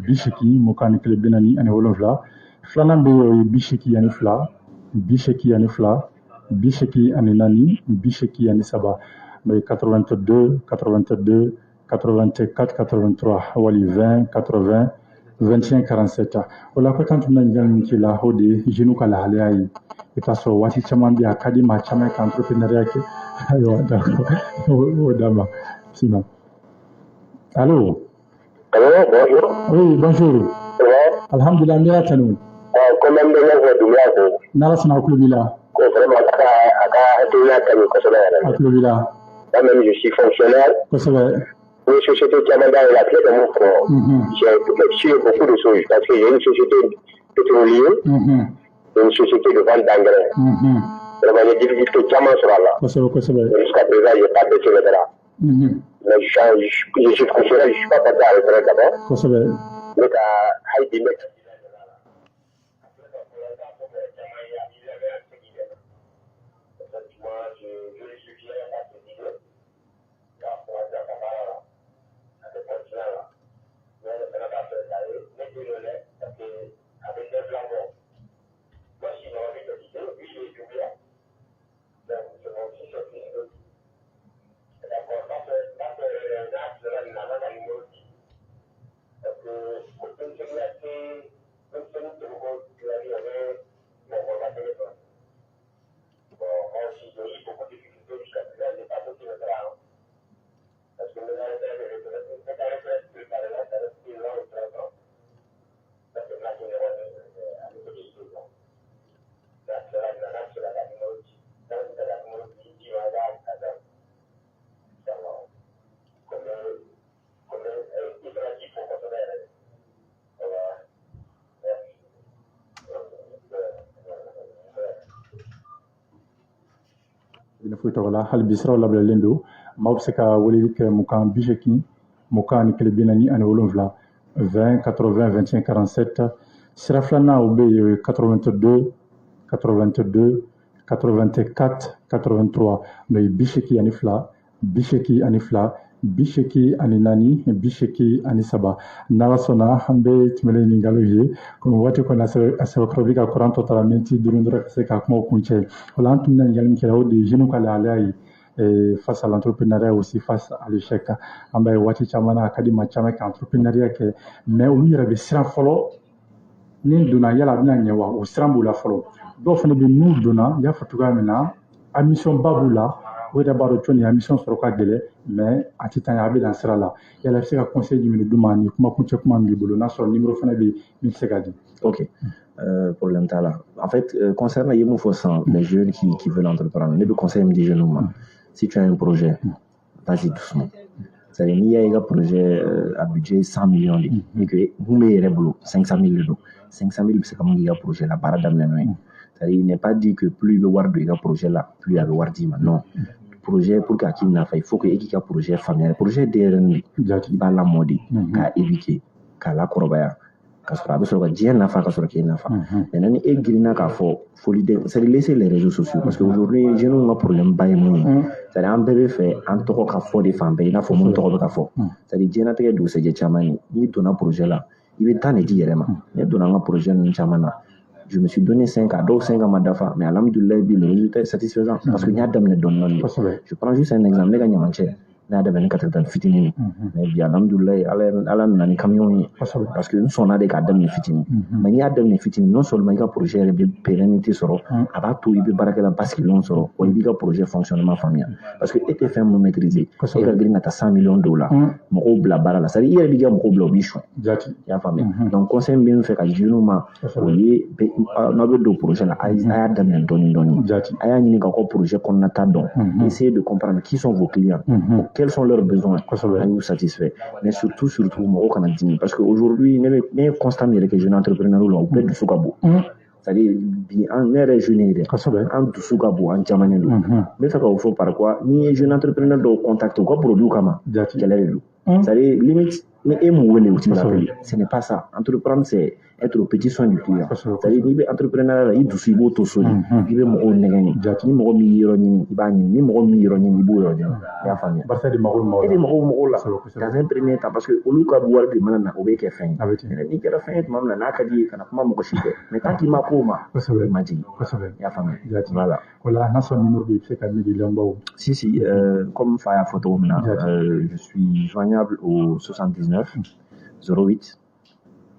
80 mukan ni kelen 47 filanan bɛ yen o ye 82 82 84 84 83 n'o ye 82 82 84 83 wali 20 80 21 47 o la ko tan tun bɛ ɲininkali min k'i la o de ye jeunes ka lahalaya ye i t'a sɔrɔ waati caman bɛ yen a ka di maa caman ka entrepreneuria kɛ ayiwa d'accord o d'a ma sinon allo. Allô, bonjour. Oui, bonjour. Ça va? Alhamdulillah, n bɛ la tanu. Comment bɛ ne fɛ Dunbiya fo? N'ala sɔnna a tulo b'i la. Ko vraiment a ka hakilina ka ɲi kosɛbɛ yɛrɛ. A tulo b'i la. Moi-même, je suis fonctionnaire. Kosɛbɛ. Une société caman b'a la tile de mon front. J'ai effectué beaucoup de choses parce qu'il y a une société pétrolière, une société de vente d'engrais. Vraiment, il y a des difficultés caman sɔrɔ a la. Kosɛbɛ, kosɛbɛ. Jusqu'à présent, il n'y a pas baissé le drap. Mais je suis fonctionnaire, je ne suis pas passé à la retraite d'abord. Kosɛbɛ. Ne ka hali bi n bɛ futola hal bisra labla lendo mawseka wali ke mukan bisheki mukan ke binani an wolonvla 20 80 25 47 siraflana ube 82 82 84 83 no bisheki anifla bisheki anifla bisheki ani nani bisheki ani saba nalasona hambe tmele ningalo ye ko wati ko asa krobika kuranto talamenti durundura se ka kuma kunche wala antum nan yalim kira de jinu kala alai face à l'entrepreneuriat aussi face à l'échec ambe wati chamana akadima chama ka entrepreneuriat ke mais olu yɛrɛ bɛ siran fɔlɔ ni donna yala bɛna ɲɛ wa o siran b'u la fɔlɔ dɔw fana bɛ n'u donna n y'a fɔ cogoya min na ambition ba b'u la o yɛrɛ b'a dɔn cɔni ambition sɔrɔ ka gɛlɛn mais a tɛ taa a bɛ dan sira la yala i bɛ se ka conseil jumɛn d'u ma ni kuma kuncɛ kuma min b'i bolo n'a sɔrɔ numéro fana bɛ min tɛ se ka di. Ok. Problème t'as là. En fait, concernant les jeunes qui veulent entreprendre, les conseils me disent jeunes, si tu as un projet, vas-y doucement. C'est-à-dire, il y a un projet à budget 100 millions, et que vous mettez 500 000 euros. 500 000, c'est comme un projet là, par exemple. C'est-à-dire, il n'est pas dit que plus il y a un projet là, plus il y a un projet. Non. Projet pour qu'il y ait il faut qu'il y ait un projet familial. Projet DRN, il y a la mode, qu'à éviter, qu'à la corobaya. Kasura so ka diɲɛ nafa ka sɔrɔ k'e nafa maintenant ni e girinna k'a fɔ foli tɛ c'est de laisser les réseaux sociaux parce que aujourd'hui jeunes ka problème ba ye mun ye c'est à dire an bɛɛ bɛ fɛ an tɔgɔ ka fɔ de fan bɛɛ i n'a fɔ mun tɔgɔ bɛ ka fɔ c'est à dire diɲɛnatigɛ dugusɛjɛ caman ye n'i donna projet la i bɛ temps de di yɛrɛ ma ne donna an ka projet ninnu caman na je me suis donné 5 ans dɔw 5 ans ma dafa mais alhamdulilayi bi le résultat est satisfaisant parce que n y'a daminɛ dɔɔni dɔɔni je prends juste un exemple ne ka ɲamancɛ n'a daminɛ ka taa fitinin mais bi alhamdulilayi ala nana ni camion ye parce que n sɔnna de k'a daminɛ fitinin mais n'i y'a daminɛ fitinin non seulement i ka projet yɛrɛ bɛ pérennité sɔrɔ a b'a to i bɛ baarakɛla basigilenw sɔrɔ wa i b'i ka projet fonctionnement faamuya parce que e tɛ fɛn mun maîtriser e ka girin ka taa 100 millions dɔw la mɔgɔw bila baara la c'est à dire i yɛrɛ b'i ka mɔgɔw bila u b'i sɔn i y'a faamuya donc conseil min bɛ n fɛ ka jeunes ma o ye n'aw bɛ don projet la a y'a daminɛ dɔɔni dɔɔni a y'a ɲini k'aw ka projet kɔnɔnata dɔn essayez de comprendre qui sont vos clients quels sont leurs besoins à vous satisfaire mais surtout mɔgɔw kana dimi parce que aujourd'hui ne ye constat min yɛrɛ kɛ jeune entrepreneur la u bɛɛ dusu ka bon c'est-à-dire bi ne yɛrɛ jeune ye dɛ an dusu ka bon an camanen don n bɛ fɛ k'o fɔ par quoi n'i ye jeune entrepreneur dɔw contacter u ka produit kama kɛlɛ de don c'est-à-dire limite ni e m'u wele u t'i rappelle ce n'est pas ça entreprendre c'est être au petit soin du client c'est-à-dire n'i bɛ entrepreneur la i dusu i b'o to so de i bɛ mɔgɔw nɛgɛn ni mɔgɔ min yɔrɔ ɲini i b'a ɲini ni mɔgɔ min yɔrɔ ɲini i b'o yɔrɔ ɲini i y'a faamuya e bɛ mɔgɔw la dans un premier temps parce que olu ka wari de mana na o bɛ kɛ fɛn ye n'i kɛra fɛn ye tuma min na n'a ka di ye kana kuma mɔgɔ si fɛ mais tant qu'il ma k'o ma i ma jigin i y'a faamuya voilà voilà n'a sɔrɔ numéro de i bɛ se ka min di lamɛnbaaw si comme fa y'a fɔ cogo min na je suis joignable au 79 08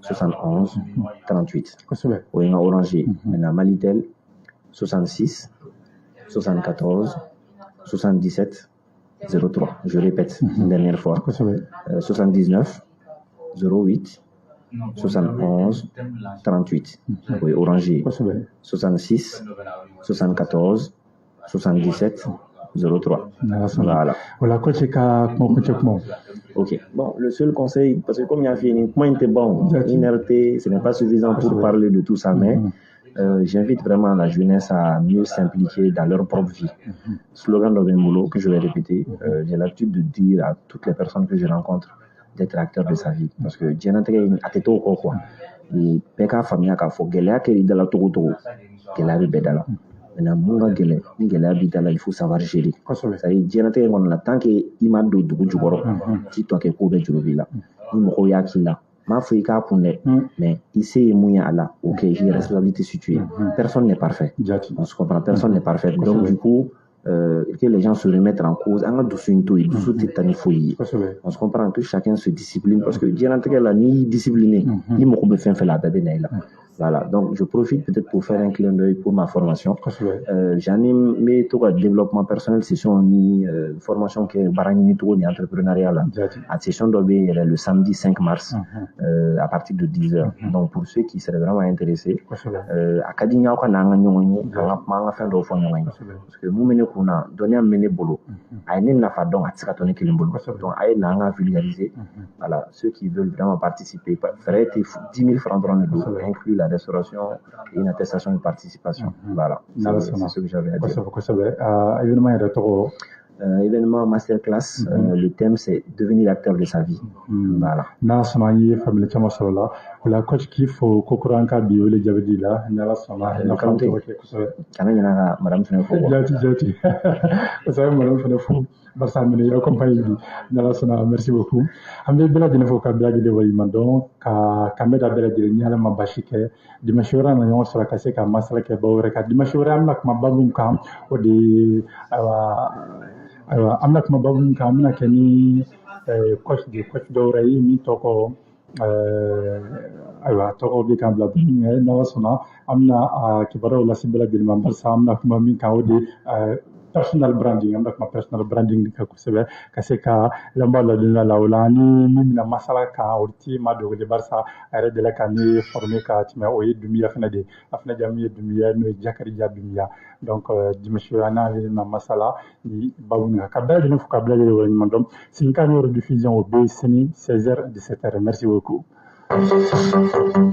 71 38 o ye n ka orange ye maintenant Malitel 66 74 77 03 je répète une dernière fois 79 08 71 38 o ye orange ye 66 74 77 03 voilà ko cɛ ka kuma kuncɛ kumaw. Ok. Bon, le seul conseil, parce que comme il y a fini, point était bon, inerté, ce n'est pas suffisant pour parler de tout ça, mais j'invite vraiment la jeunesse à mieux s'impliquer dans leur propre vie. Slogan d'Obemolo que je vais répéter, j'ai l'habitude de dire à toutes les personnes que je rencontre d'être acteur de sa vie. Parce que Djenatege a été tout quoi. Et Peka Famia Kafo, Gelea Keri de la Togo, Gelea Bedala. Maintenant, mun ka gɛlɛn ni gɛlɛya b'i da la il faut savoir gérer c'est-à-dire diɲɛnatigɛ kɔnɔ la tant que i ma don dugu jukɔrɔ t'i tɔ kɛ ko bɛɛ juru b'i la ni mɔgɔw y'a k'i la m'a fɔ i k'a kun dɛ mais i se ye mun ye a la ok j'ai responsabilité située personne n'est parfait on se comprend personne n'est parfait donc du coup que les gens se remettent en cause an ka dusu in to yen dusu tɛ taa ni foyi ye on se comprend que chacun se discipline parce que diɲɛnatigɛ la n'i y'i discipliné i mago bɛ fɛn fɛn la a bɛɛ bɛ na i la. Voilà, donc je profite peut-être pour faire un clin d'œil pour ma formation. J'anime mes tours de développement personnel, session ni formation qui est barani tour ni entrepreneuriat là. À session d'obé le samedi 5 mars à partir de 10h. Donc pour ceux qui seraient vraiment intéressés, à Kadinya ou Kananga Nyongi, Manga fin de parce que nous menons qu'on a donné un mené bolo. Aïe n'a pas donc à Tsakatoni Kilimboulou. Donc Aïe n'a pas vulgarisé. Voilà, ceux qui veulent vraiment participer, feraient 10 000 francs dans le dos, inclus la restauration et une attestation de participation. Voilà, c'est ce que j'avais à dire. Événement masterclass, le thème c'est devenir acteur de sa vie. Voilà. Nationally, famille Chamasala, la coach qui faut Kokuranka bio le Javadila, Nala Sama, Madame Fenefou. Jati. Vous savez, Madame Fenefou, Barsamine, la compagnie, Nala Sana, merci beaucoup. Amé Bella de vocabulaire de Walimandon, Kameda Bella de Niala Mabashike, Dimashura, Nayon sur la Kaseka, Masalaka Baureka, Dimashura, Mak Mababum Kam, ou des. Amna kuma babun ka amna kani coach dawra yi mi toko aywa toko bi kan bla na sona amna kibaro la sibela bil member sa amna kuma min ka wodi personal branding amna kuma personal branding ka kusebe kaseka lamba la dina lawlani min na masala ka orti ma do de barsa are de la kani formé ka tima o yedumi afna jami yedumi no jakari jadumi donc monsieur ana na masala ni babuna kabla de vocabulaire de wani mandom c'est une caméra de diffusion au BCN 16h 17h merci beaucoup